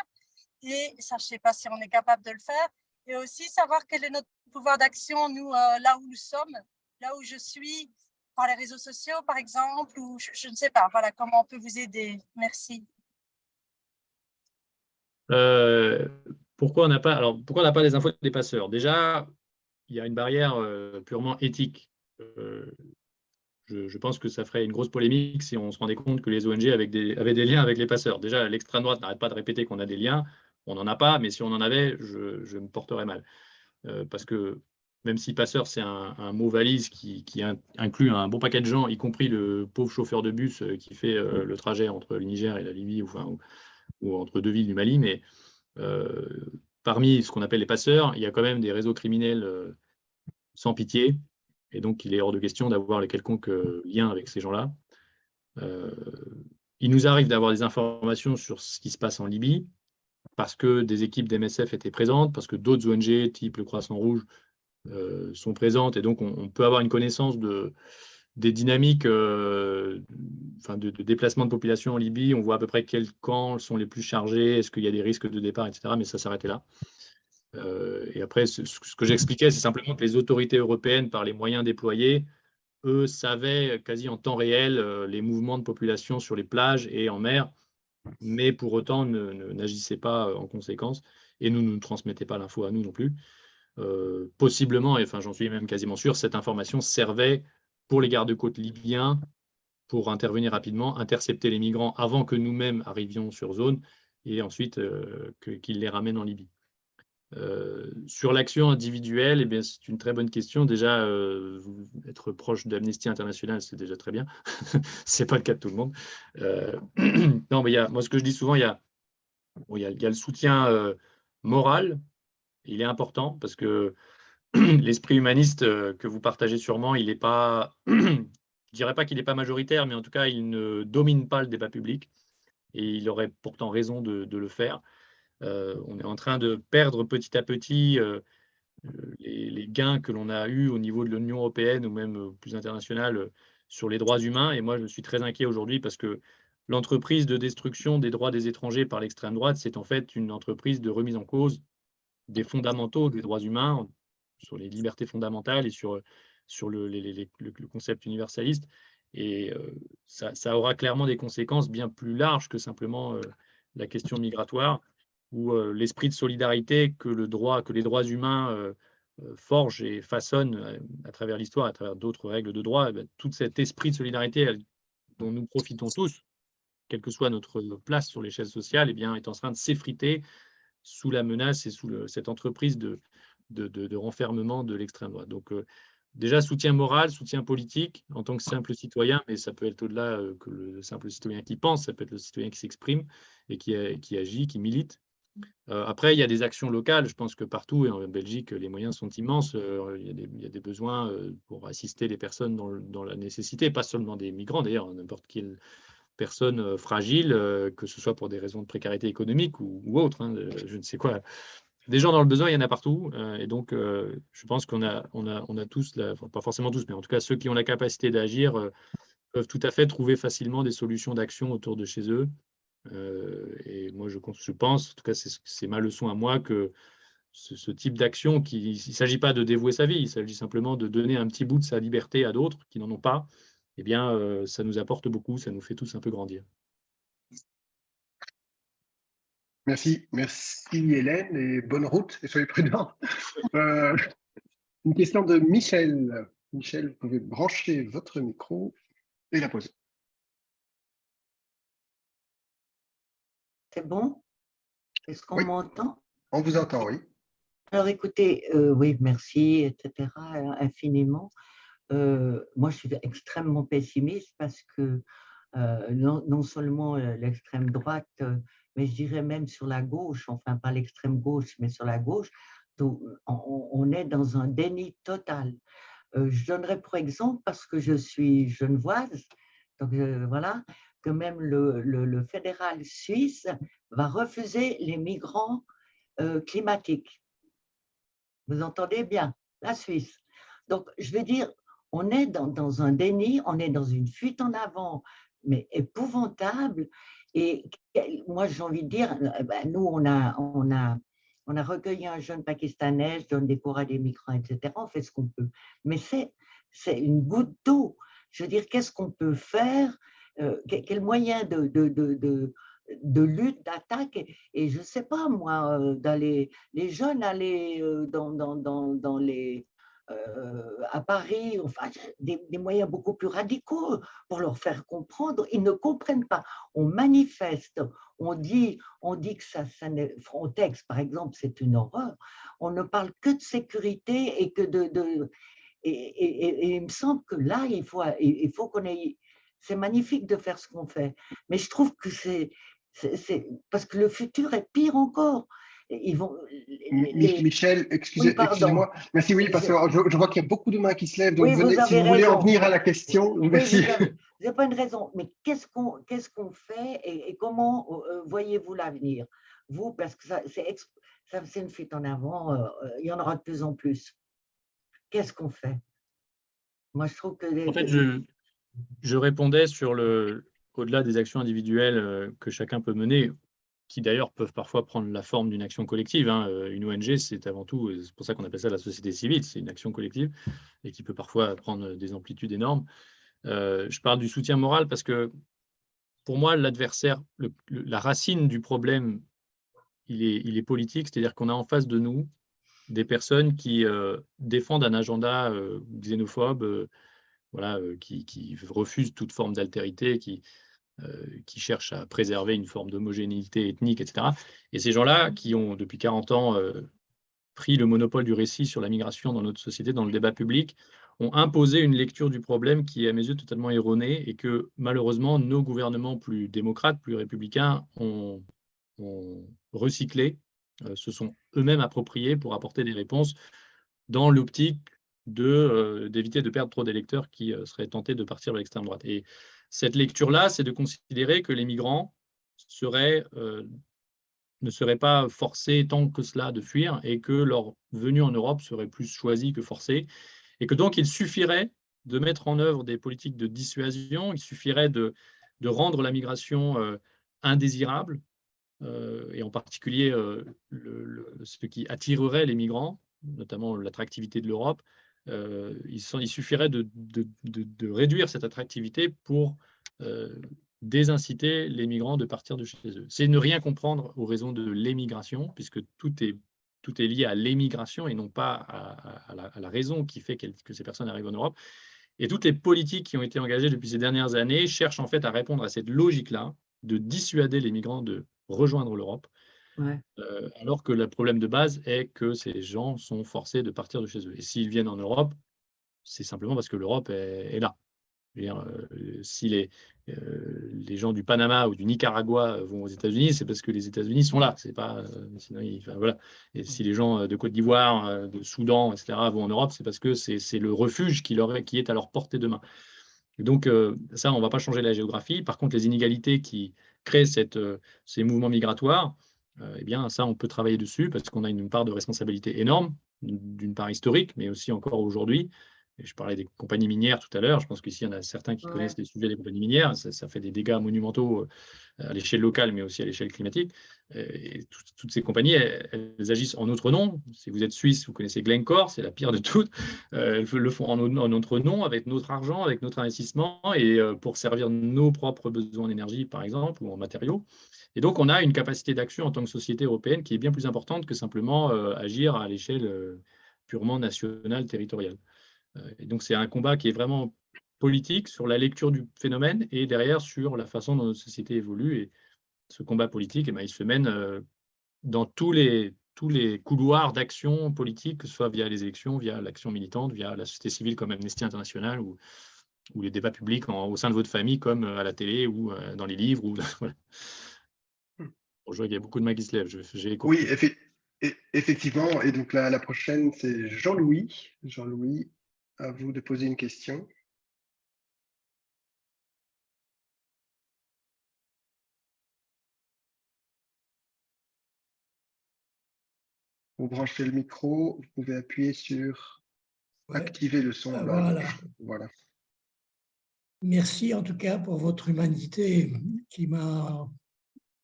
Et ça, je ne sais pas si on est capable de le faire. Et aussi savoir quel est notre pouvoir d'action, nous, là où nous sommes, là où je suis, par les réseaux sociaux, par exemple, ou je ne sais pas. Voilà, comment on peut vous aider. Merci. Pourquoi on n'a pas les infos des passeurs? Déjà, il y a une barrière purement éthique. Je pense que ça ferait une grosse polémique si on se rendait compte que les ONG avaient des liens avec les passeurs. Déjà, l'extrême droite n'arrête pas de répéter qu'on a des liens. On n'en a pas, mais si on en avait, je me porterais mal. Parce que même si passeur, c'est un mot valise qui inclut un bon paquet de gens, y compris le pauvre chauffeur de bus qui fait le trajet entre le Niger et la Libye ou entre deux villes du Mali, mais parmi ce qu'on appelle les passeurs, il y a quand même des réseaux criminels sans pitié, et donc il est hors de question d'avoir les quelconques liens avec ces gens-là. Il nous arrive d'avoir des informations sur ce qui se passe en Libye, parce que des équipes d'MSF étaient présentes, parce que d'autres ONG, type le Croissant Rouge, sont présentes, et donc on peut avoir une connaissance des dynamiques de déplacement de population en Libye. On voit à peu près quels camps sont les plus chargés, est-ce qu'il y a des risques de départ, etc. Mais ça s'arrêtait là. Et après, ce que j'expliquais, c'est simplement que les autorités européennes, par les moyens déployés, eux savaient quasi en temps réel les mouvements de population sur les plages et en mer, mais pour autant n'agissaient pas en conséquence et ne transmettaient pas l'info à nous non plus. Possiblement, et enfin j'en suis même quasiment sûr, cette information servait pour les gardes-côtes libyens pour intervenir rapidement, intercepter les migrants avant que nous-mêmes arrivions sur zone et ensuite qu'ils les ramènent en Libye. Sur l'action individuelle, eh bien, c'est une très bonne question. Déjà, être proche d'Amnesty International, c'est déjà très bien. Ce n'est pas le cas de tout le monde. Non, mais moi, ce que je dis souvent, il y a le soutien moral. Il est important parce que l'esprit humaniste que vous partagez sûrement, il n'est pas, je ne dirais pas qu'il n'est pas majoritaire, mais en tout cas, il ne domine pas le débat public et il aurait pourtant raison de le faire. On est en train de perdre petit à petit les gains que l'on a eus au niveau de l'Union européenne ou même plus internationale sur les droits humains. Et moi, je suis très inquiet aujourd'hui parce que l'entreprise de destruction des droits des étrangers par l'extrême droite, c'est en fait une entreprise de remise en cause des fondamentaux des droits humains, sur les libertés fondamentales et sur le concept universaliste. Et ça aura clairement des conséquences bien plus larges que simplement la question migratoire, où l'esprit de solidarité que les droits humains forgent et façonnent à travers l'histoire, à travers d'autres règles de droit, tout cet esprit de solidarité dont nous profitons tous, quelle que soit notre place sur l'échelle sociale, eh bien, est en train de s'effriter sous la menace et sous cette entreprise de renfermement de l'extrême droite. Donc, déjà, soutien moral, soutien politique en tant que simple citoyen, mais ça peut être au-delà que le simple citoyen qui pense, ça peut être le citoyen qui s'exprime et qui agit, qui milite. Après, il y a des actions locales. Je pense que partout, et en Belgique, les moyens sont immenses. Il y a des besoins pour assister les personnes dans la nécessité, pas seulement des migrants, d'ailleurs, n'importe quelle personne fragile, que ce soit pour des raisons de précarité économique ou autre, hein, je ne sais quoi. Des gens dans le besoin, il y en a partout. Et donc, je pense qu'on a tous, enfin, pas forcément tous, mais en tout cas, ceux qui ont la capacité d'agir peuvent tout à fait trouver facilement des solutions d'action autour de chez eux. Et moi, je pense, en tout cas, c'est ma leçon à moi, que ce type d'action, il ne s'agit pas de dévouer sa vie, il s'agit simplement de donner un petit bout de sa liberté à d'autres qui n'en ont pas, eh bien, ça nous apporte beaucoup, ça nous fait tous un peu grandir. Merci, merci Hélène, et bonne route, et soyez prudents. Une question de Michel. Michel, vous pouvez brancher votre micro et la poser. C'est bon? Est-ce qu'on Oui. m'entend? On vous entend, oui. Alors écoutez, oui, merci, etc., infiniment. Moi, je suis extrêmement pessimiste parce que non seulement l'extrême droite, mais je dirais même sur la gauche, enfin pas l'extrême gauche, mais sur la gauche, on est dans un déni total. Je donnerai pour exemple, parce que je suis genevoise, donc voilà, que même le fédéral suisse va refuser les migrants climatiques. Vous entendez bien, la Suisse. Donc, je veux dire, on est dans un déni, on est dans une fuite en avant, mais épouvantable. Et moi, j'ai envie de dire, nous, on a recueilli un jeune Pakistanais, je donne des cours à des migrants, etc. On fait ce qu'on peut. Mais c'est une goutte d'eau. Je veux dire, qu'est-ce qu'on peut faire? Quel moyen de lutte, d'attaque, et je ne sais pas, moi, d'aller, les jeunes aller dans les, à Paris, enfin, des moyens beaucoup plus radicaux pour leur faire comprendre. Ils ne comprennent pas. On manifeste, on dit que ça Frontex, par exemple, c'est une horreur. On ne parle que de sécurité et que et il me semble que là, il faut qu'on ait. C'est magnifique de faire ce qu'on fait, mais je trouve que c'est parce que le futur est pire encore. Ils vont, Michel, Oui, excusez-moi. Merci, oui, parce que je vois qu'il y a beaucoup de mains qui se lèvent. Donc, Oui, vous si avez vous voulez en raison. venir à la question, Oui, merci. vous n'avez pas une raison. Mais qu'est-ce qu'on fait et comment voyez-vous l'avenir? Vous, parce que c'est une fuite en avant, il y en aura de plus en plus. Qu'est-ce qu'on fait? Moi, je trouve que… En fait, je répondais sur au-delà des actions individuelles que chacun peut mener, qui d'ailleurs peuvent parfois prendre la forme d'une action collective. Hein. Une ONG, c'est avant tout, c'est pour ça qu'on appelle ça la société civile, c'est une action collective et qui peut parfois prendre des amplitudes énormes. Je parle du soutien moral parce que pour moi, l'adversaire, la racine du problème, il est politique, c'est-à-dire qu'on a en face de nous des personnes qui défendent un agenda xénophobe, voilà, qui refusent toute forme d'altérité, qui cherchent à préserver une forme d'homogénéité ethnique, etc. Et ces gens-là, qui ont depuis 40 ans pris le monopole du récit sur la migration dans notre société, dans le débat public, ont imposé une lecture du problème qui est à mes yeux totalement erronée et que malheureusement nos gouvernements plus démocrates, plus républicains ont recyclé, se sont eux-mêmes appropriés pour apporter des réponses dans l'optique d'éviter de perdre trop d'électeurs qui seraient tentés de partir vers l'extrême droite. Et cette lecture-là, c'est de considérer que les migrants ne seraient pas forcés tant que cela de fuir et que leur venue en Europe serait plus choisie que forcée et que donc il suffirait de mettre en œuvre des politiques de dissuasion, il suffirait de rendre la migration indésirable et en particulier ce qui attirerait les migrants, notamment l'attractivité de l'Europe. Il suffirait de réduire cette attractivité pour désinciter les migrants de partir de chez eux. C'est ne rien comprendre aux raisons de l'émigration, puisque tout est lié à l'émigration et non pas à la raison qui fait que ces personnes arrivent en Europe. Et toutes les politiques qui ont été engagées depuis ces dernières années cherchent en fait à répondre à cette logique-là, de dissuader les migrants de rejoindre l'Europe, Ouais. alors que le problème de base est que ces gens sont forcés de partir de chez eux. Et s'ils viennent en Europe, c'est simplement parce que l'Europe est là. Je veux dire, si les gens du Panama ou du Nicaragua vont aux États-Unis, c'est parce que les États-Unis sont là. C'est pas, sinon, enfin, voilà. Et si les gens de Côte d'Ivoire, de Soudan, etc., vont en Europe, c'est parce que c'est le refuge qui est à leur portée de main. Et donc, ça, on ne va pas changer la géographie. Par contre, les inégalités qui créent ces mouvements migratoires, eh bien, ça, on peut travailler dessus parce qu'on a une part de responsabilité énorme, d'une part historique, mais aussi encore aujourd'hui. Et je parlais des compagnies minières tout à l'heure. Je pense qu'ici, il y en a certains qui connaissent les sujets des compagnies minières. Ça fait des dégâts monumentaux à l'échelle locale, mais aussi à l'échelle climatique. Et toutes ces compagnies, elles agissent en notre nom. Si vous êtes suisse, vous connaissez Glencore, c'est la pire de toutes. Elles le font en notre nom, avec notre argent, avec notre investissement, et pour servir nos propres besoins en énergie, par exemple, ou en matériaux. Et donc, on a une capacité d'action en tant que société européenne qui est bien plus importante que simplement agir à l'échelle purement nationale, territoriale. Et donc, c'est un combat qui est vraiment politique sur la lecture du phénomène et derrière sur la façon dont notre société évolue. Et ce combat politique, il se mène dans tous les couloirs d'action politique, que ce soit via les élections, via l'action militante, via la société civile comme Amnesty International ou les débats publics au sein de votre famille comme à la télé ou dans les livres. Voilà. Je vois qu'il y a beaucoup de mains qui se lèvent. Oui, effectivement. Et donc la prochaine, c'est Jean-Louis. Jean-Louis, à vous de poser une question. Vous branchez le micro, vous pouvez appuyer sur activer le son. Voilà. Merci en tout cas pour votre humanité qui m'a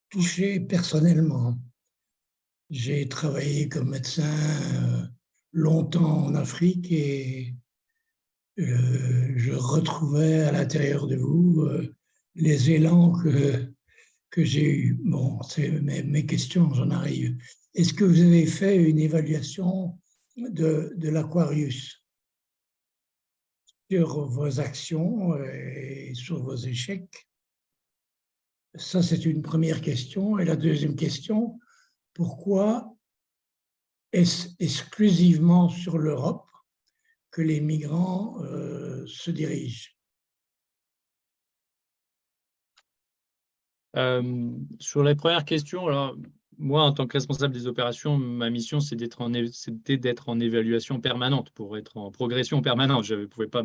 touché personnellement. J'ai travaillé comme médecin longtemps en Afrique et je retrouvais à l'intérieur de vous les élans que j'ai eus. Bon, c'est mes questions, j'en arrive. Est-ce que vous avez fait une évaluation de l'Aquarius sur vos actions et sur vos échecs? Ça, c'est une première question. Et la deuxième question, pourquoi est-ce exclusivement sur l'Europe que les migrants se dirigent? Sur la première question, alors, moi, en tant que responsable des opérations, ma mission, c'était d'être en évaluation permanente, pour être en progression permanente. Je ne pouvais pas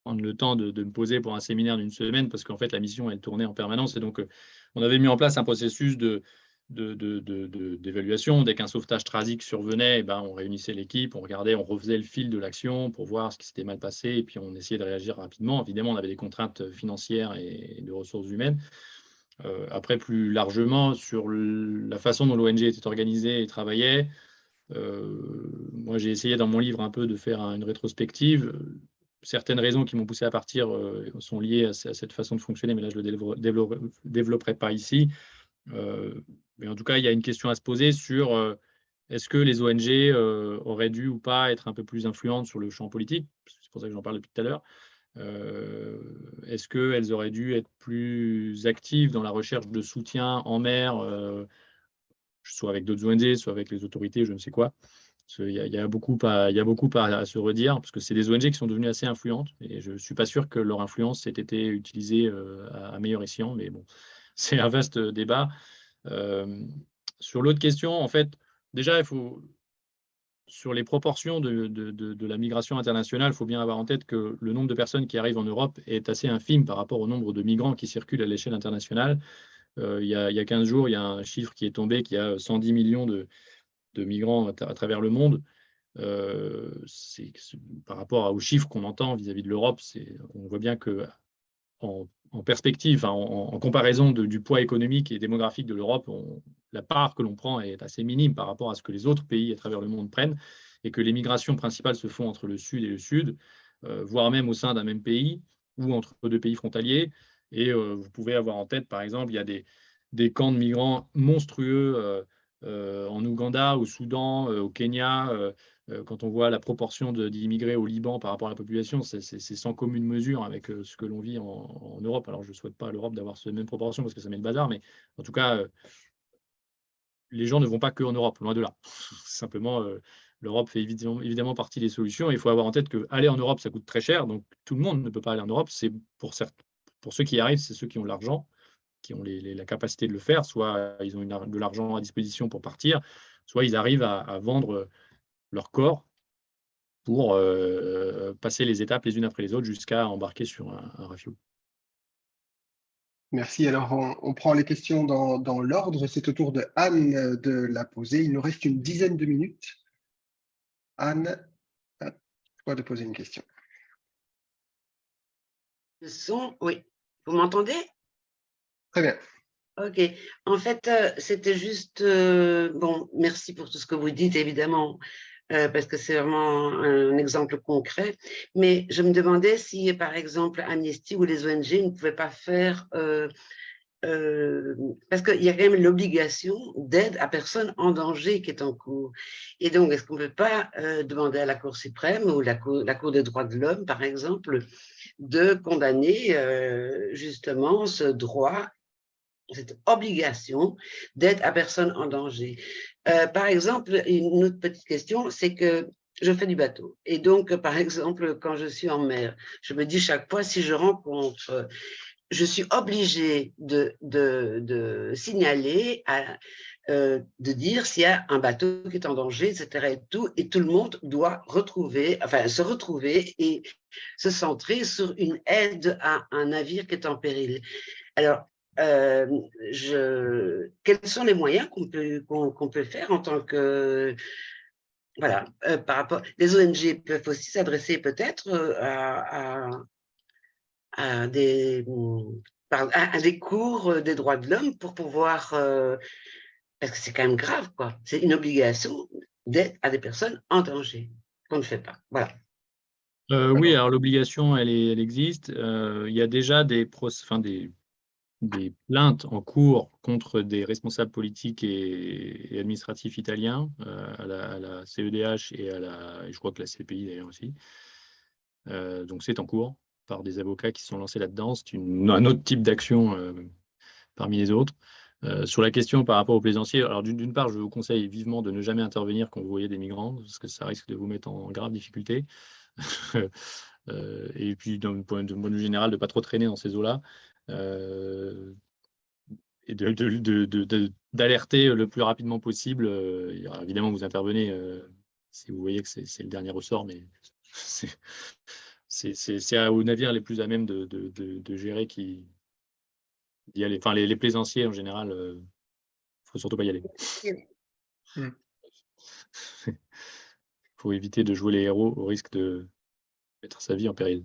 prendre le temps de me poser pour un séminaire d'une semaine parce qu'en fait, la mission, elle tournait en permanence. Et donc, on avait mis en place un processus d'évaluation. Dès qu'un sauvetage tragique survenait, on réunissait l'équipe, on regardait, on refaisait le fil de l'action pour voir ce qui s'était mal passé et puis on essayait de réagir rapidement. Évidemment, on avait des contraintes financières et de ressources humaines. Après, plus largement, sur la façon dont l'ONG était organisée et travaillait, moi, j'ai essayé dans mon livre un peu de faire une rétrospective. Certaines raisons qui m'ont poussé à partir sont liées à cette façon de fonctionner, mais là, je ne le développerai pas ici. Mais en tout cas, il y a une question à se poser sur est-ce que les ONG auraient dû ou pas être un peu plus influentes sur le champ politique? C'est pour ça que j'en parle depuis tout à l'heure. Est-ce qu'elles auraient dû être plus actives dans la recherche de soutien en mer, soit avec d'autres ONG, soit avec les autorités, je ne sais quoi? Il y a beaucoup à se redire, parce que c'est des ONG qui sont devenues assez influentes, et je ne suis pas sûr que leur influence ait été utilisée à meilleur escient, mais bon, c'est un vaste débat. Sur l'autre question, en fait, déjà, sur les proportions de la migration internationale, il faut bien avoir en tête que le nombre de personnes qui arrivent en Europe est assez infime par rapport au nombre de migrants qui circulent à l'échelle internationale. Il y a 15 jours, il y a un chiffre qui est tombé, qui a 110 millions de migrants à travers le monde. Par rapport aux chiffres qu'on entend vis-à-vis de l'Europe, on voit bien que en perspective, en comparaison du poids économique et démographique de l'Europe, la part que l'on prend est assez minime par rapport à ce que les autres pays à travers le monde prennent, et que les migrations principales se font entre le Sud et le Sud, voire même au sein d'un même pays ou entre deux pays frontaliers. Et vous pouvez avoir en tête, par exemple, il y a des camps de migrants monstrueux en Ouganda, au Soudan, au Kenya. Quand on voit la proportion d'immigrés au Liban par rapport à la population, c'est sans commune mesure avec ce que l'on vit en Europe. Alors, je ne souhaite pas à l'Europe d'avoir cette même proportion parce que ça met le bazar, mais en tout cas, les gens ne vont pas qu'en Europe, loin de là. Simplement, l'Europe fait évidemment partie des solutions. Il faut avoir en tête qu'aller en Europe, ça coûte très cher, donc tout le monde ne peut pas aller en Europe. C'est pour pour ceux qui y arrivent, c'est ceux qui ont de l'argent, qui ont la capacité de le faire, soit ils ont de l'argent à disposition pour partir, soit ils arrivent à vendre leur corps pour passer les étapes les unes après les autres jusqu'à embarquer sur un refuel. Merci. Alors, on prend les questions dans l'ordre. C'est au tour de Anne de la poser. Il nous reste une dizaine de minutes. Anne, à toi de poser une question. Le son, oui. Vous m'entendez? Très bien. Ok. En fait, c'était juste... bon, merci pour tout ce que vous dites, évidemment, parce que c'est vraiment un exemple concret. Mais je me demandais si, par exemple, Amnesty ou les ONG ne pouvaient pas faire... parce qu'il y a quand même l'obligation d'aide à personnes en danger qui est en cours. Et donc, est-ce qu'on ne peut pas demander à la Cour suprême ou la Cour des droits de l'homme, par exemple, de condamner justement ce droit, cette obligation d'aide à personnes en danger? Par exemple, une autre petite question, c'est que je fais du bateau. Et donc, par exemple, quand je suis en mer, je me dis chaque fois, si je rencontre... je suis obligée de signaler, de dire s'il y a un bateau qui est en danger, etc. Et tout le monde doit se retrouver et se centrer sur une aide à un navire qui est en péril. Alors, quels sont les moyens qu'on peut faire en tant que... Voilà, par rapport... Les ONG peuvent aussi s'adresser peut-être à des cours des droits de l'homme pour pouvoir... parce que c'est quand même grave, quoi. C'est une obligation d'aide à des personnes en danger qu'on ne fait pas. Voilà. Oui, alors l'obligation, elle existe. Il y a déjà des plaintes en cours contre des responsables politiques et administratifs italiens, à la CEDH et je crois que la CPI d'ailleurs aussi. Donc c'est en cours par des avocats qui se sont lancés là-dedans. C'est un autre type d'action parmi les autres. Sur la question par rapport aux plaisanciers, alors d'une part, je vous conseille vivement de ne jamais intervenir quand vous voyez des migrants, parce que ça risque de vous mettre en grave difficulté. Et puis, d'un point de vue général, de ne pas trop traîner dans ces eaux-là. Et d'alerter le plus rapidement possible. Évidemment, vous intervenez si vous voyez que c'est le dernier ressort, mais c'est aux navires les plus à même de gérer d'y aller. Enfin, les plaisanciers, en général, il ne faut surtout pas y aller. Il faut éviter de jouer les héros au risque de mettre sa vie en péril.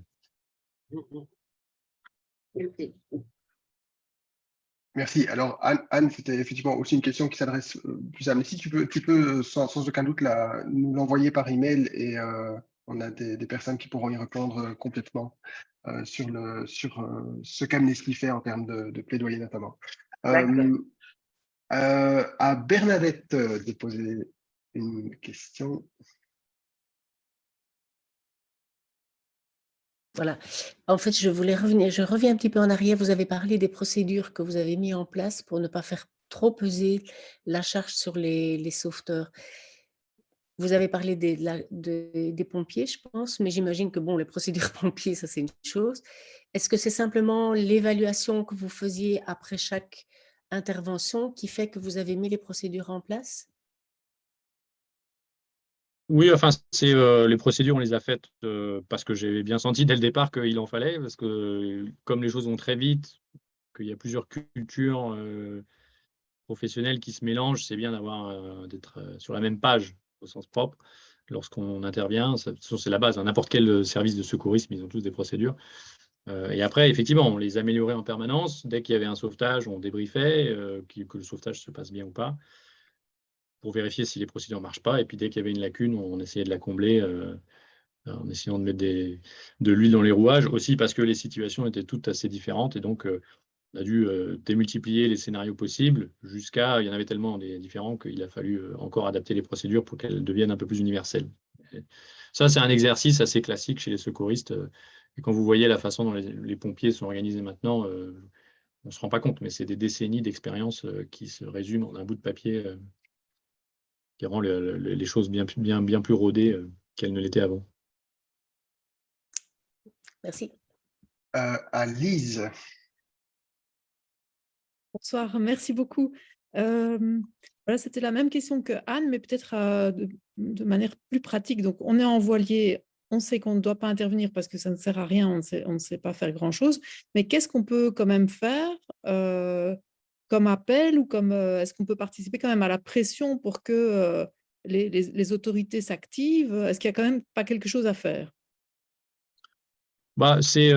Merci. Alors, Anne, c'était effectivement aussi une question qui s'adresse plus à Amnesty. Tu peux sans aucun doute nous l'envoyer par email et on a des personnes qui pourront y répondre complètement sur ce qu'Amnesty fait en termes de plaidoyer notamment. À Bernadette de poser une question. Voilà. En fait, je reviens un petit peu en arrière. Vous avez parlé des procédures que vous avez mises en place pour ne pas faire trop peser la charge sur les sauveteurs. Vous avez parlé des pompiers, je pense, mais j'imagine que bon, les procédures pompiers, ça c'est une chose. Est-ce que c'est simplement l'évaluation que vous faisiez après chaque intervention qui fait que vous avez mis les procédures en place? Oui, enfin, les procédures, on les a faites parce que j'avais bien senti dès le départ qu'il en fallait, parce que comme les choses vont très vite, qu'il y a plusieurs cultures professionnelles qui se mélangent, c'est bien d'être sur la même page au sens propre lorsqu'on intervient. C'est la base. N'importe quel service de secourisme, ils ont tous des procédures. Et après, effectivement, on les améliorait en permanence. Dès qu'il y avait un sauvetage, on débriefait que le sauvetage se passe bien ou pas, pour vérifier si les procédures ne marchent pas. Et puis, dès qu'il y avait une lacune, on essayait de la combler en essayant de mettre de l'huile dans les rouages, aussi parce que les situations étaient toutes assez différentes. Et donc, on a dû démultiplier les scénarios possibles il y en avait tellement différents qu'il a fallu encore adapter les procédures pour qu'elles deviennent un peu plus universelles. Et ça, c'est un exercice assez classique chez les secouristes. Et quand vous voyez la façon dont les pompiers sont organisés maintenant, on ne se rend pas compte, mais c'est des décennies d'expérience qui se résument en un bout de papier qui rend les choses bien plus rodées qu'elles ne l'étaient avant. Merci. à Lise. Bonsoir, merci beaucoup. Voilà, c'était la même question que Anne, mais peut-être de manière plus pratique. Donc, on est en voilier, on sait qu'on ne doit pas intervenir parce que ça ne sert à rien, on ne sait pas faire grand-chose. Mais qu'est-ce qu'on peut quand même faire comme appel ou comme est-ce qu'on peut participer quand même à la pression pour que les autorités s'activent? Est-ce qu'il n'y a quand même pas quelque chose à faire? Bah, c'est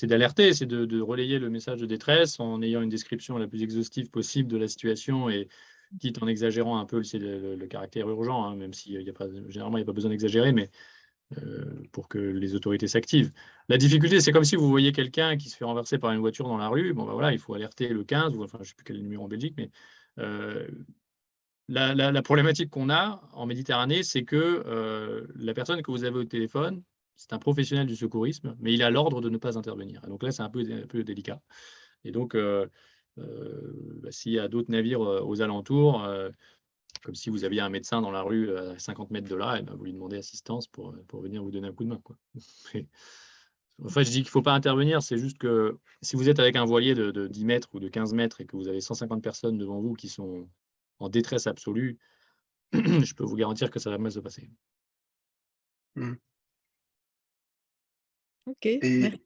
d'alerter, c'est de relayer le message de détresse en ayant une description la plus exhaustive possible de la situation et quitte en exagérant un peu le caractère urgent, hein, même si généralement il n'y a pas besoin d'exagérer, mais pour que les autorités s'activent. La difficulté, c'est comme si vous voyez quelqu'un qui se fait renverser par une voiture dans la rue, bon, bah, voilà, il faut alerter le 15, ou enfin je ne sais plus quel est le numéro en Belgique, mais la problématique qu'on a en Méditerranée, c'est que la personne que vous avez au téléphone, c'est un professionnel du secourisme, mais il a l'ordre de ne pas intervenir. Et donc là, c'est un peu délicat. Et donc, s'il y a d'autres navires aux alentours, comme si vous aviez un médecin dans la rue à 50 mètres de là, et ben, vous lui demandez assistance pour venir vous donner un coup de main, quoi. Enfin, je dis qu'il ne faut pas intervenir, c'est juste que si vous êtes avec un voilier de 10 mètres ou de 15 mètres et que vous avez 150 personnes devant vous qui sont en détresse absolue, je peux vous garantir que ça va mal se passer. Ok, Et merci.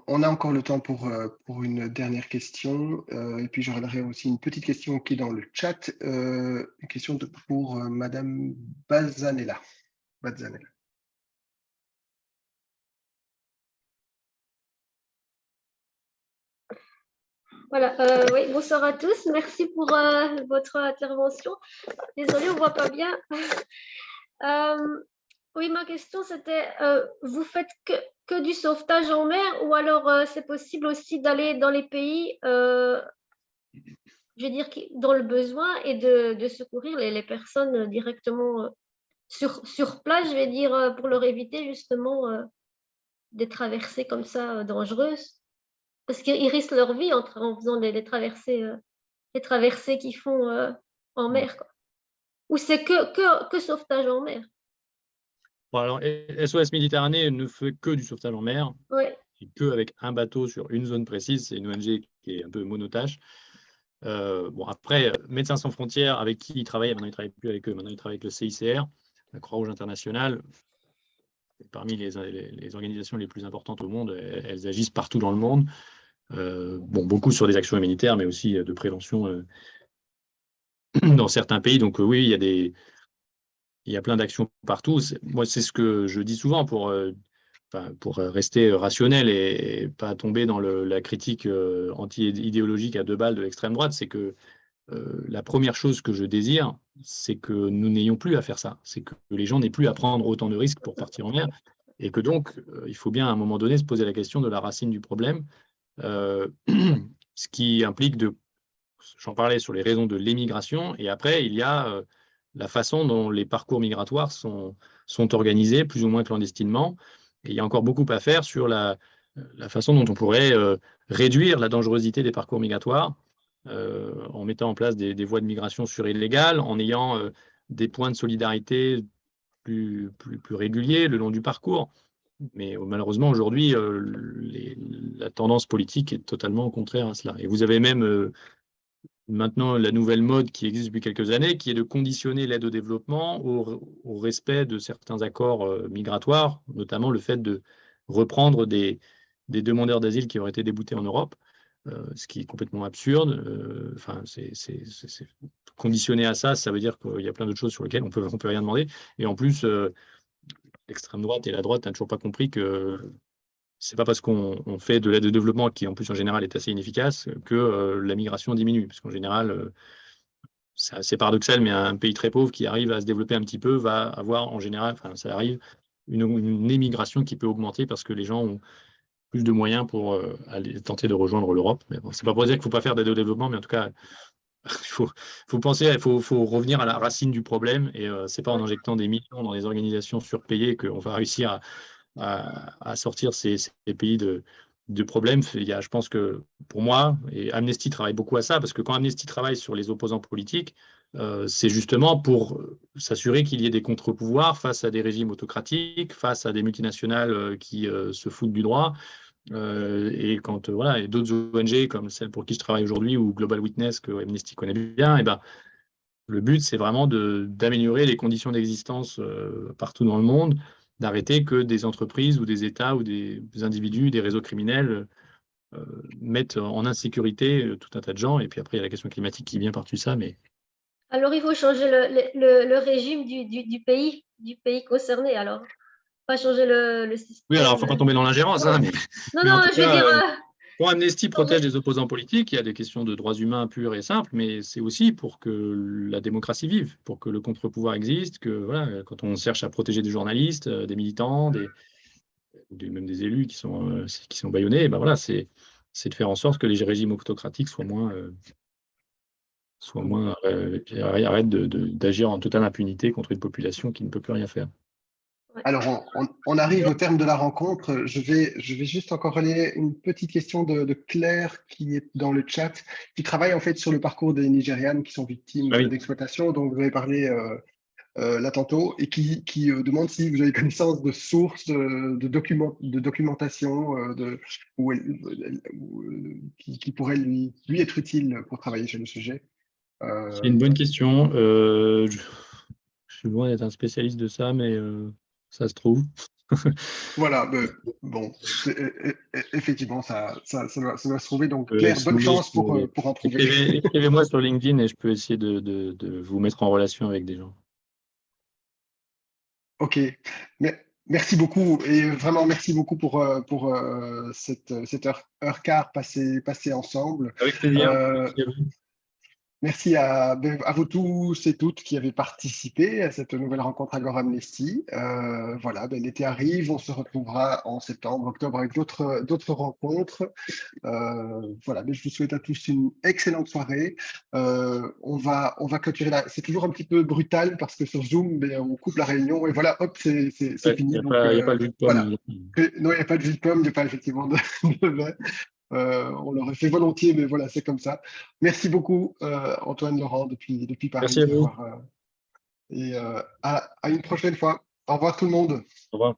on a encore le temps pour une dernière question. Et puis j'aurai aussi une petite question qui est dans le chat. Une question pour Madame Bazzanella. Voilà, oui, bonsoir à tous. Merci pour votre intervention. Désolée, on ne voit pas bien. Oui, ma question, c'était, vous faites que du sauvetage en mer ou alors c'est possible aussi d'aller dans les pays, je veux dire, dans le besoin et de secourir les personnes directement sur place, je vais dire, pour leur éviter justement des traversées comme ça dangereuses? Parce qu'ils risquent leur vie en faisant les traversées qu'ils font en mer, quoi. Ou c'est que sauvetage en mer? Bon, alors, SOS Méditerranée ne fait que du sauvetage en mer, Ouais. et que avec un bateau sur une zone précise. C'est une ONG qui est un peu monotâche. Bon, après, Médecins sans frontières, avec qui il travaille, maintenant il ne travaille plus avec eux, maintenant il travaille avec le CICR, la Croix-Rouge internationale. Parmi les organisations les plus importantes au monde, elles agissent partout dans le monde. Bon, beaucoup sur des actions humanitaires, mais aussi de prévention dans certains pays. Donc oui, il y a plein d'actions partout. Moi, c'est ce que je dis souvent pour rester rationnel et pas tomber dans la critique anti-idéologique à 2 balles de l'extrême droite, c'est que la première chose que je désire, c'est que nous n'ayons plus à faire ça. C'est que les gens n'aient plus à prendre autant de risques pour partir en mer. Et que donc, il faut bien à un moment donné se poser la question de la racine du problème, ce qui implique j'en parlais sur les raisons de l'émigration, et après, il y a la façon dont les parcours migratoires sont organisés, plus ou moins clandestinement. Et il y a encore beaucoup à faire sur la façon dont on pourrait réduire la dangerosité des parcours migratoires en mettant en place des voies de migration sûres et légales, en ayant des points de solidarité plus réguliers le long du parcours. Mais malheureusement, aujourd'hui, la tendance politique est totalement contraire à cela. Et vous avez même maintenant la nouvelle mode qui existe depuis quelques années, qui est de conditionner l'aide au développement au respect de certains accords migratoires, notamment le fait de reprendre des demandeurs d'asile qui auraient été déboutés en Europe, ce qui est complètement absurde. Enfin, c'est conditionné à ça, ça veut dire qu'il y a plein d'autres choses sur lesquelles on peut rien demander. Et en plus, l'extrême droite et la droite n'ont toujours pas compris que c'est pas parce qu'on fait de l'aide au développement, qui en plus en général est assez inefficace, que la migration diminue. Parce qu'en général, c'est assez paradoxal, mais un pays très pauvre qui arrive à se développer un petit peu va avoir en général, enfin ça arrive, une émigration qui peut augmenter parce que les gens ont plus de moyens pour aller tenter de rejoindre l'Europe. Mais bon, c'est pas pour dire qu'il ne faut pas faire d'aide au développement, mais en tout cas, il faut revenir à la racine du problème, et c'est pas en injectant des millions dans des organisations surpayées qu'on va réussir à sortir ces pays de problèmes. Je pense que pour moi, et Amnesty travaille beaucoup à ça, parce que quand Amnesty travaille sur les opposants politiques, c'est justement pour s'assurer qu'il y ait des contre-pouvoirs face à des régimes autocratiques, face à des multinationales qui se foutent du droit. Et quand voilà, et d'autres ONG comme celle pour qui je travaille aujourd'hui ou Global Witness que Amnesty connaît bien, et ben, le but c'est vraiment d'améliorer les conditions d'existence partout dans le monde, d'arrêter que des entreprises ou des États ou des individus, des réseaux criminels mettent en insécurité tout un tas de gens. Et puis après, il y a la question climatique qui vient par-dessus ça. Mais... Alors, il faut changer le régime du pays concerné, alors. Pas changer le système. Oui, alors il ne faut pas tomber dans l'ingérence. Hein, mais, non, mais non, je veux dire... quand Amnesty protège les opposants politiques, il y a des questions de droits humains purs et simples, mais c'est aussi pour que la démocratie vive, pour que le contre-pouvoir existe, que voilà, quand on cherche à protéger des journalistes, des militants, même des élus qui sont bâillonnés, ben voilà, c'est de faire en sorte que les régimes autocratiques arrêtent d'agir en totale impunité contre une population qui ne peut plus rien faire. Alors, on arrive au terme de la rencontre. Je vais juste encore relayer une petite question de Claire qui est dans le chat, qui travaille en fait sur le parcours des Nigérianes qui sont victimes d'exploitation, dont vous avez parlé là tantôt, et qui demande si vous avez connaissance de sources, de documentation qui pourrait lui être utile pour travailler sur le sujet. C'est une bonne question. Je suis loin d'être un spécialiste de ça, mais ça se trouve. Voilà, bon, effectivement, ça doit se trouver. Donc, Claire, bonne chance pour en trouver. Écrivez-moi sur LinkedIn et je peux essayer de vous mettre en relation avec des gens. Ok, merci beaucoup et vraiment merci beaucoup pour cette heure quart passée ensemble. Avec plaisir. Merci à vous tous et toutes qui avez participé à cette nouvelle rencontre Agora Amnesty. Voilà, l'été arrive, on se retrouvera en septembre, octobre avec d'autres rencontres. Voilà, mais je vous souhaite à tous une excellente soirée. On va clôturer là. C'est toujours un petit peu brutal parce que sur Zoom, on coupe la réunion et voilà, hop, c'est fini. Il n'y a pas de jus de pomme. Voilà. Non, il n'y a pas de jus de pomme, il n'y a pas effectivement de vin. On l'aurait fait volontiers, mais voilà, c'est comme ça. Merci beaucoup, Antoine Laurent, depuis Paris. Merci à vous. Et à une prochaine fois. Au revoir tout le monde. Au revoir.